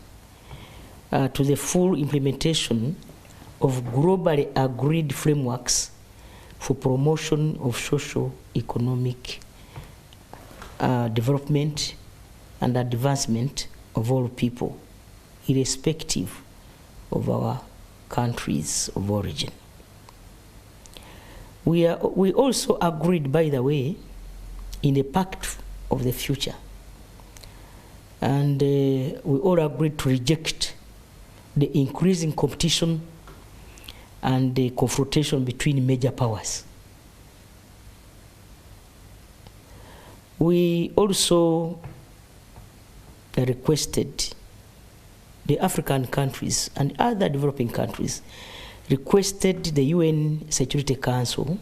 to the full implementation of globally agreed frameworks for promotion of socio-economic development and advancement of all people, irrespective of our countries of origin. We also agreed, by the way, in the Pact of the Future, and we all agreed to reject the increasing competition and the confrontation between major powers. We also requested the African countries and other developing countries requested the UN Security Council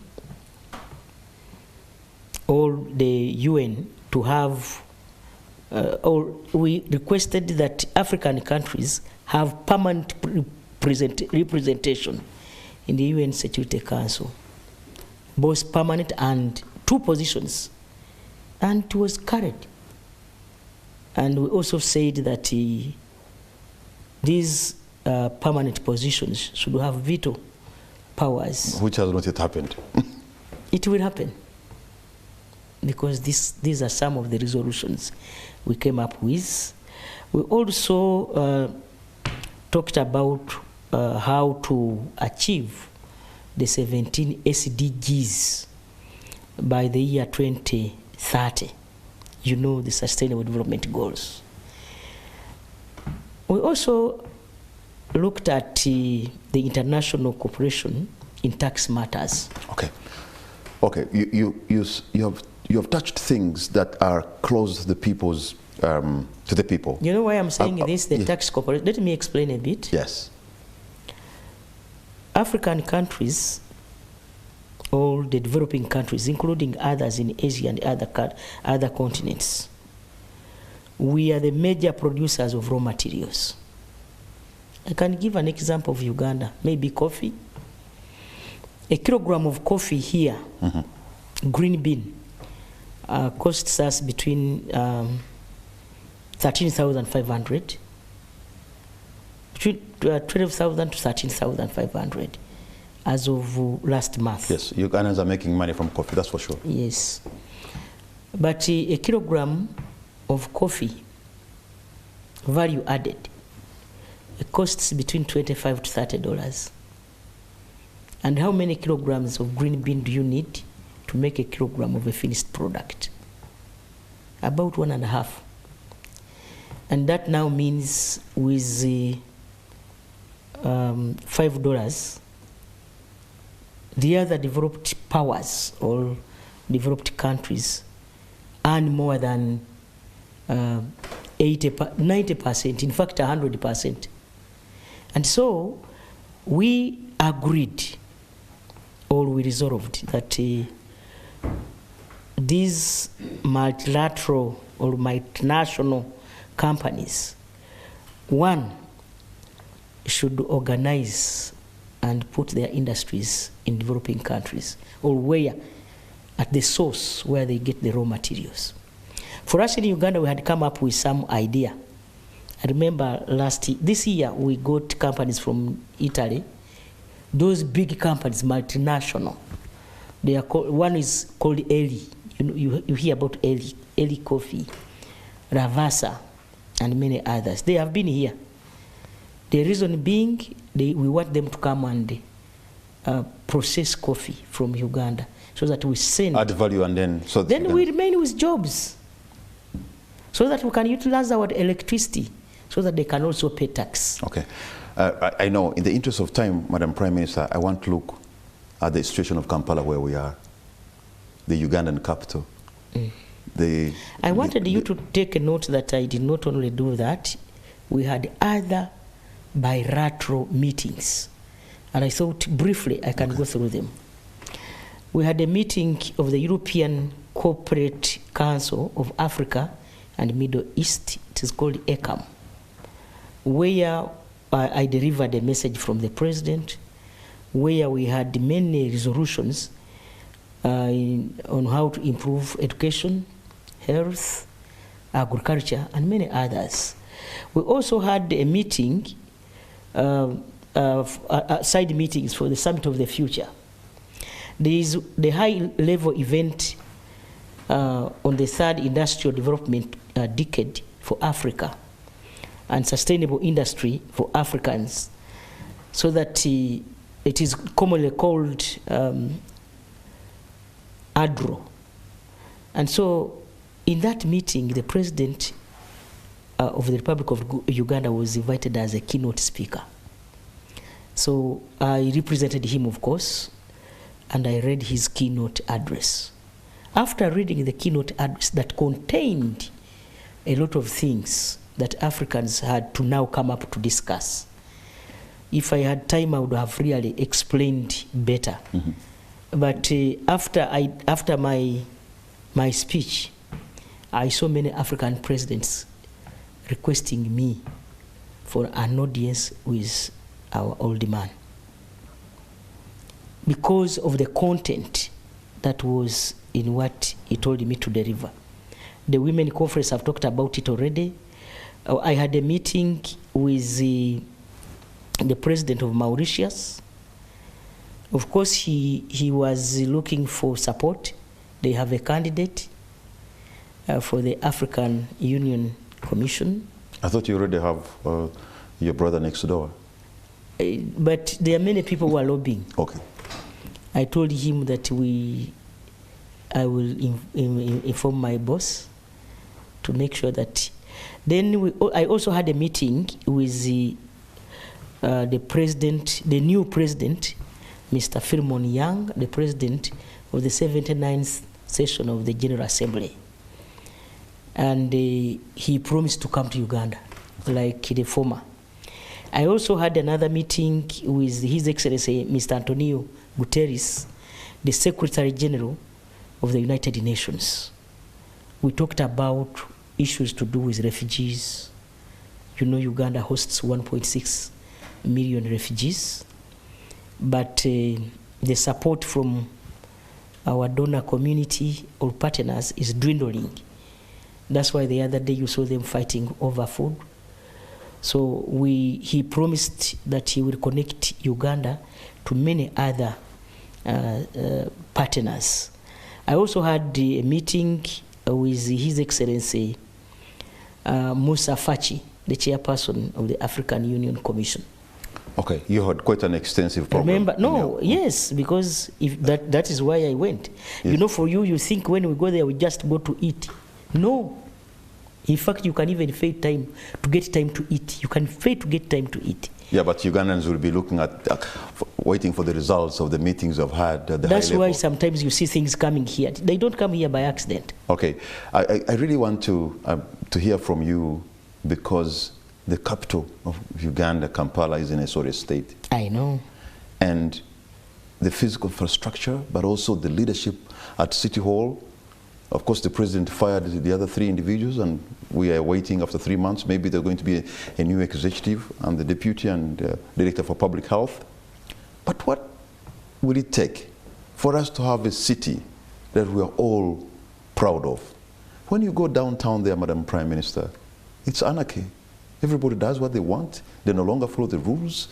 or the UN to have, or we requested that African countries have permanent representation in the UN Security Council, both permanent and 2 positions, and it was carried. And we also said that these permanent positions should have veto powers. Which has not yet happened. It will happen, because these are some of the resolutions we came up with. We also talked about how to achieve the 17 SDGs by the year 2030. You know, the Sustainable Development Goals. We also looked at the international cooperation in tax matters. Okay. Okay. You have touched things that are close to the people's to the people. You know why I'm saying this? The tax cooperation. Let me explain a bit. Yes. African countries, all the developing countries, including others in Asia and other continents, we are the major producers of raw materials. I can give an example of Uganda, maybe coffee. A kilogram of coffee here, green bean, costs us between 13,500, between 12,000 to 13,500 as of last month. Yes, Ugandans are making money from coffee, that's for sure. Yes. But a kilogram of coffee, value added, it costs between $25 to $30. And how many kilograms of green bean do you need to make a kilogram of a finished product? About 1.5. And that now means with $5, the other developed powers or developed countries earn more than 90%, in fact 100%. And so we agreed, or we resolved, that these multilateral or multinational companies, one, should organize and put their industries in developing countries, or where, at the source where they get the raw materials. For us in Uganda, we had come up with some idea. I remember this year we got companies from Italy, those big companies, multinational. They are called, one is called Eli. You hear about Eli Coffee, Ravasa, and many others. They have been here. The reason being, we want them to come and process coffee from Uganda, so that we send. Add value, and then we remain with jobs, so that we can utilize our electricity, so that they can also pay tax. Okay. I know, in the interest of time, Madam Prime Minister, I want to look at the situation of Kampala, where we are, the Ugandan capital. I wanted you to take a note that I did not only do that, we had other bilateral meetings. And I thought briefly I can go through them. We had a meeting of the European Corporate Council of Africa and Middle East. It is called ECAM, where I delivered a message from the president, where we had many resolutions on how to improve education, health, agriculture, and many others. We also had a meeting, side meetings for the Summit of the Future. There is the high-level event on the third industrial development decade for Africa and sustainable industry for Africans, so that it is commonly called ADRO. And so in that meeting, the president of the Republic of Uganda was invited as a keynote speaker. So I represented him, of course, and I read his keynote address. After reading the keynote address that contained a lot of things that Africans had to now come up to discuss, if I had time, I would have really explained better. But after my speech, I saw many African presidents requesting me for an audience with our old man, because of the content that was in what he told me to deliver. The Women Conference, I've talked about it already. I had a meeting with the president of Mauritius. Of course, he was looking for support. They have a candidate for the African Union Commission. I thought you already have your brother next door. But there are many people who are lobbying. Okay. I told him that I will inform my boss to make sure that. Then I also had a meeting with the president, the new president, Mr. Philemon Young, the president of the 79th session of the General Assembly. And he promised to come to Uganda, like the former. I also had another meeting with His Excellency Mr. Antonio Guterres, the Secretary General of the United Nations. We talked about issues to do with refugees. You know, Uganda hosts 1.6 million refugees, but the support from our donor community or partners is dwindling. That's why the other day you saw them fighting over food. So he promised that he will connect Uganda to many other partners. I also had a meeting with His Excellency Musa Faki, the chairperson of the African Union Commission. Okay, you had quite an extensive program. Remember? No, yes, because if that is why I went. Yes. You know, for you think when we go there, we just go to eat. No. In fact, you can even fail time to get time to eat. You can fail to get time to eat. Yeah, but Ugandans will be looking at, waiting for the results of the meetings I've had at the high level. That's why sometimes you see things coming here. They don't come here by accident. Okay, I really want to hear from you, because the capital of Uganda, Kampala, is in a sorry state. I know. And the physical infrastructure, but also the leadership at City Hall. Of course, the president fired the other 3 individuals, and we are waiting after 3 months. Maybe there's going to be a new executive and the deputy and director for public health. But what will it take for us to have a city that we are all proud of? When you go downtown there, Madam Prime Minister, it's anarchy. Everybody does what they want. They no longer follow the rules.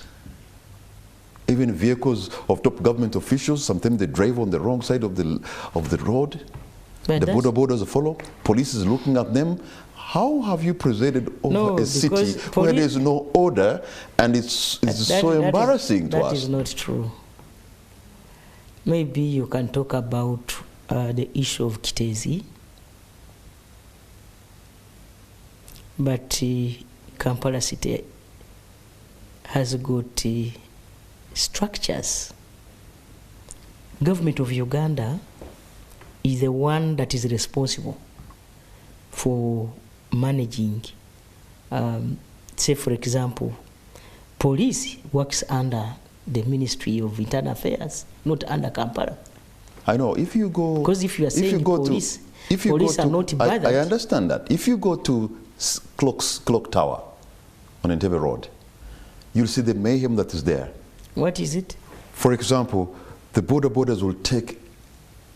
Even vehicles of top government officials, sometimes they drive on the wrong side of the road. But the border borders follow. Police is looking at them. How have you presided over a city where there's no order, and it's so embarrassing to us? That is not true. Maybe you can talk about the issue of Kitezi, but Kampala city has got structures. Government of Uganda is the one that is responsible for managing, say for example, police works under the Ministry of Internal Affairs, not under Kampala. I know, if you go... Because if you are saying police are not bothered... I understand that. If you go to Clock Tower on Entebbe Road, you'll see the mayhem that is there. What is it? For example, the borders will take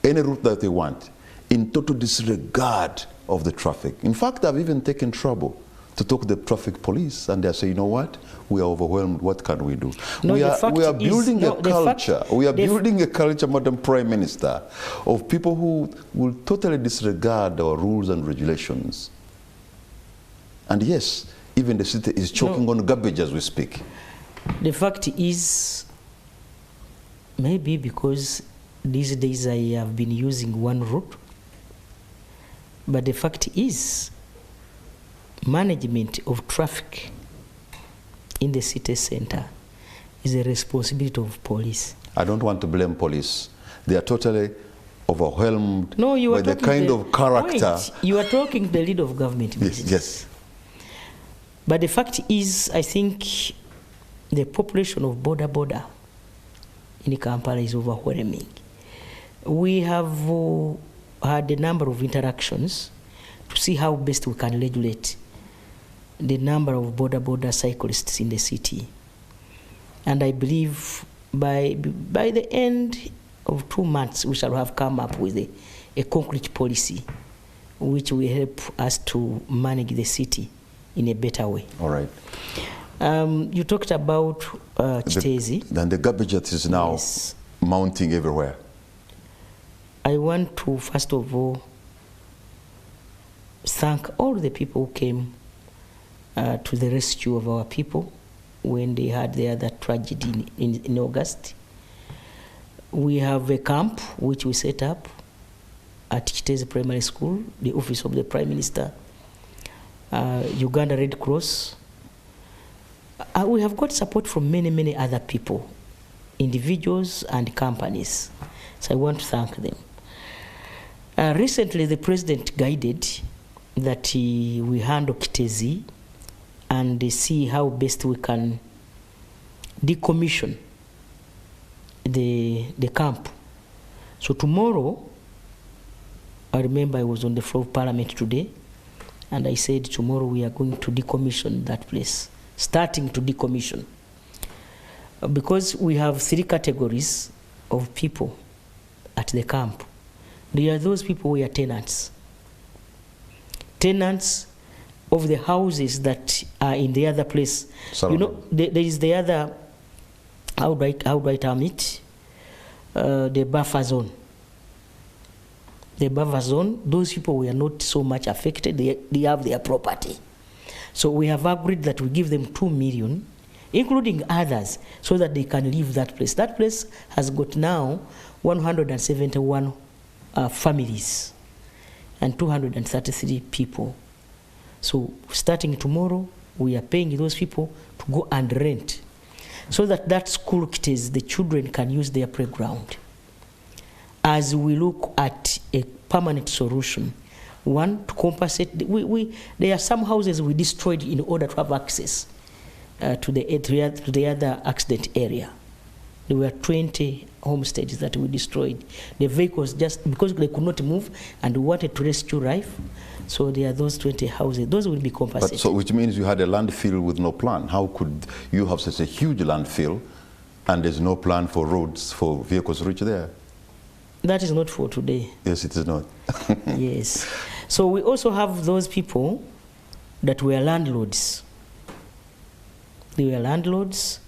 any route that they want, in total disregard of the traffic. In fact, I've even taken trouble to talk to the traffic police, and they say, you know what, we are overwhelmed, what can we do? No, we are building a culture, building a culture, Madam Prime Minister, of people who will totally disregard our rules and regulations. And yes, even the city is choking on garbage as we speak. The fact is, maybe because these days I have been using one route, but the fact is, management of traffic in the city center is a responsibility of police. I don't want to blame police. They are totally overwhelmed by the kind of character. Wait, you are talking the lead of government business. Yes. But the fact is, I think the population of border in Kampala is overwhelming. We have had a number of interactions to see how best we can regulate the number of border cyclists in the city. And I believe by the end of 2 months, we shall have come up with a concrete policy which will help us to manage the city in a better way. All right. You talked about Kitezi. And the garbage that is now Yes. mounting everywhere. I want to, first of all, thank all the people who came to the rescue of our people when they had the other tragedy in August. We have a camp which we set up at Kitezi Primary School, the office of the Prime Minister, Uganda Red Cross. We have got support from many, many other people, individuals and companies. So I want to thank them. Recently, the President guided that we handle Kitezi and see how best we can decommission the camp. So tomorrow, I remember I was on the floor of Parliament today, and I said tomorrow we are going to decommission that place, starting to decommission. Because we have 3 categories of people at the camp. There are those people who are tenants. Tenants of the houses that are in the other place. You know, there is the other, how do I term it? The buffer zone. The buffer zone, those people were not so much affected. They have their property. So we have agreed that we give them 2 million, including others, so that they can leave that place. That place has got now 171 families and 233 people. So starting tomorrow, we are paying those people to go and rent, so that that school Kitezi, the children can use their playground. As we look at a permanent solution, one, to compensate, there are some houses we destroyed in order to have access to the other accident area. There were 20 homesteads that we destroyed. The vehicles, just because they could not move and we wanted to rescue life, so there are those 20 houses. Those will be compensated. But so, which means you had a landfill with no plan. How could you have such a huge landfill and there's no plan for roads for vehicles to reach there? That is not for today. Yes, it is not. Yes. So we also have those people that were landlords. They were landlords,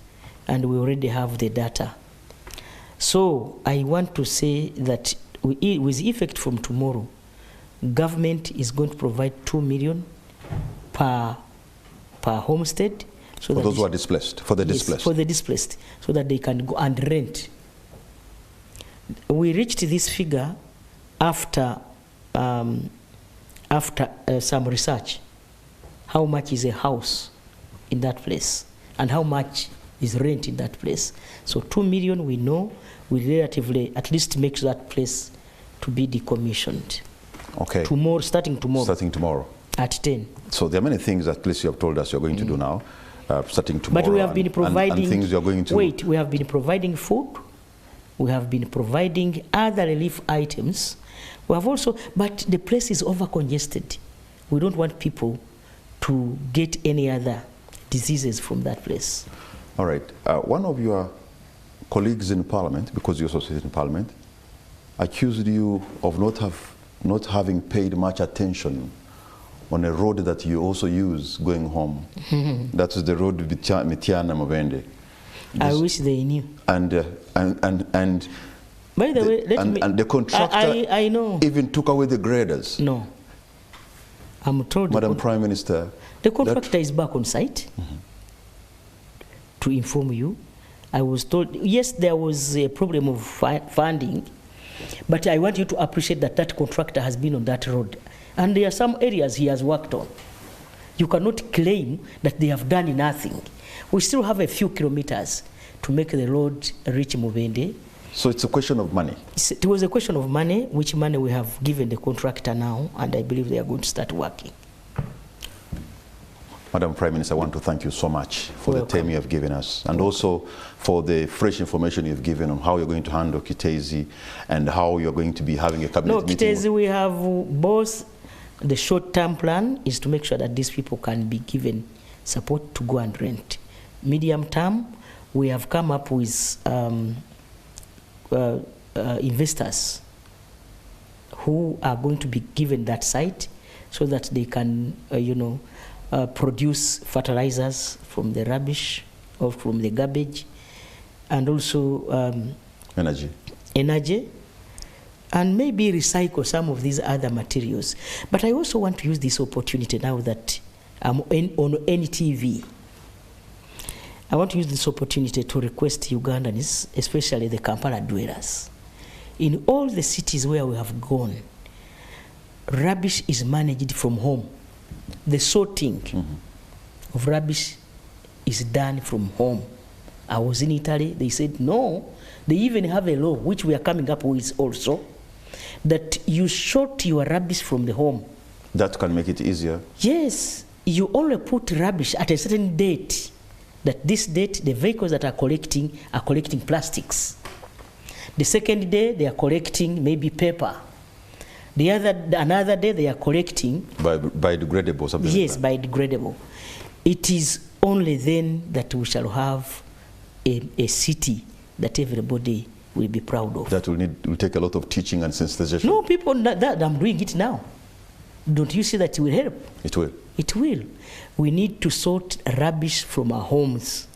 and we already have the data. So I want to say that with effect from tomorrow, government is going to provide 2 million per homestead. So for those who are displaced, for the displaced. For the displaced, so that they can go and rent. We reached this figure after some research. How much is a house in that place, and how much is rent in that place? So 2 million, we know, will relatively at least make that place to be decommissioned. Okay. Tomorrow, starting tomorrow. Starting tomorrow. At 10. So there are many things at least you have told us you're going to do now, starting tomorrow. But we have been providing, and things you're going to... Wait, we have been providing food. We have been providing other relief items. We have also, but the place is over-congested. We don't want people to get any other diseases from that place. All right. One of your colleagues in Parliament, because you also sit in Parliament, accused you of not having paid much attention on a road that you also use going home. That is the road Mitiana Mubende. I wish they knew. And by the way, and the contractor I know. even took away the graders. No. I'm told Madam Prime Minister, the contractor is back on site. To inform you, I was told, yes, there was a problem of funding, but I want you to appreciate that that contractor has been on that road. And there are some areas he has worked on. You cannot claim that they have done nothing. We still have a few kilometers to make the road reach Mubende. So it's a question of money? It was a question of money, which money we have given the contractor now, and I believe they are going to start working. Madam Prime Minister, I want to thank you so much for the time you have given us, and also for the fresh information you've given on how you're going to handle Kitezi and how you're going to be having a cabinet meeting. No, Kitezi, we have both. The short-term plan is to make sure that these people can be given support to go and rent. Medium term, we have come up with investors who are going to be given that site so that they can, produce fertilizers from the rubbish or from the garbage, and also energy, and maybe recycle some of these other materials. But I also want to use this opportunity now that I'm on NTV. I want to use this opportunity to request Ugandans, especially the Kampala dwellers, in all the cities where we have gone, rubbish is managed from home. The sorting of rubbish is done from home. I was in Italy, they said no. They even have a law, which we are coming up with also, that you sort your rubbish from the home. That can make it easier? Yes. You only put rubbish at a certain date, that this date, the vehicles that are collecting plastics. The second day, they are collecting maybe paper. Another day, they are collecting... Biodegradable, something yes, like that. biodegradable. It is only then that we shall have a city that everybody will be proud of. That will take a lot of teaching and sensitization. No, people, that I'm doing it now. Don't you see that it will help? It will. It will. We need to sort rubbish from our homes,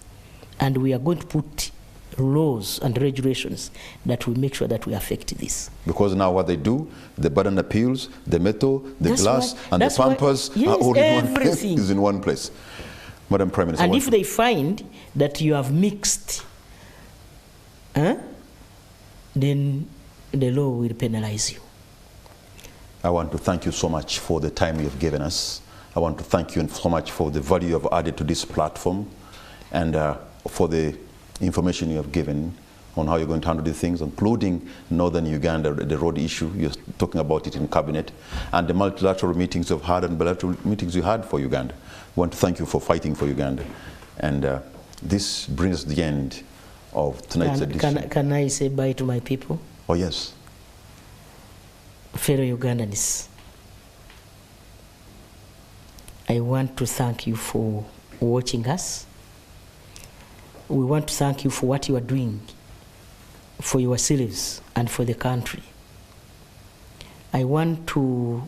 and we are going to put laws and regulations that will make sure that we affect this. Because now what they do, the burden appeals, the metal, the glass, and the pampers yes, are all everything is in one place. Madam Prime Minister. And if they find that you have mixed, then the law will penalize you. I want to thank you so much for the time you have given us. I want to thank you so much for the value you have added to this platform, and for the information you have given on how you're going to handle these things, including northern Uganda, the road issue. You're talking about it in cabinet, and the multilateral meetings you've had and bilateral meetings you had for Uganda. I want to thank you for fighting for Uganda. And this brings us to the end of tonight's edition. Can I say bye to my people? Oh, yes. Fellow Ugandans, I want to thank you for watching us. We want to thank you for what you are doing for yourselves and for the country. I want to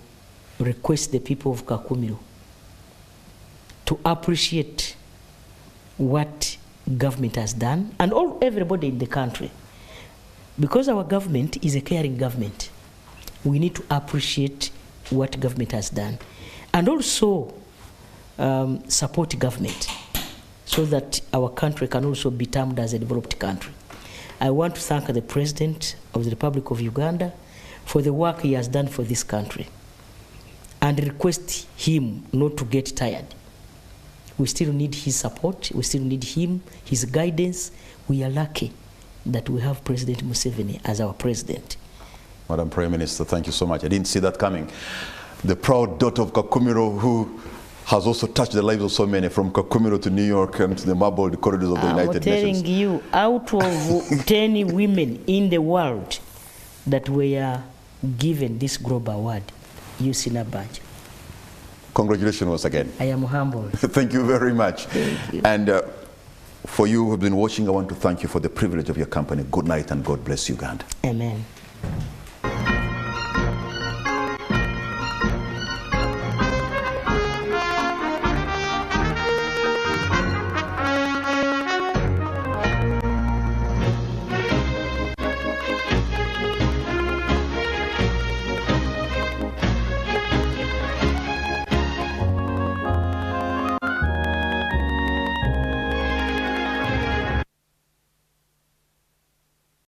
request the people of Kakumiro to appreciate what government has done, and everybody in the country. Because our government is a caring government, we need to appreciate what government has done, and also support government so that our country can also be termed as a developed country. I want to thank the President of the Republic of Uganda for the work he has done for this country, and request him not to get tired. We still need his support, we still need him, his guidance. We are lucky that we have President Museveni as our president. Madam Prime Minister, thank you so much. I didn't see that coming. The proud daughter of Kakumiro, who has also touched the lives of so many, from Kakumiro to New York and to the marbled corridors of the United Nations. I'm telling you, out of 10 women in the world that were given this global award, Minister Nabbanja. Congratulations once again. I am humbled. Thank you very much. Thank you. And for you who have been watching, I want to thank you for the privilege of your company. Good night and God bless Uganda. Amen.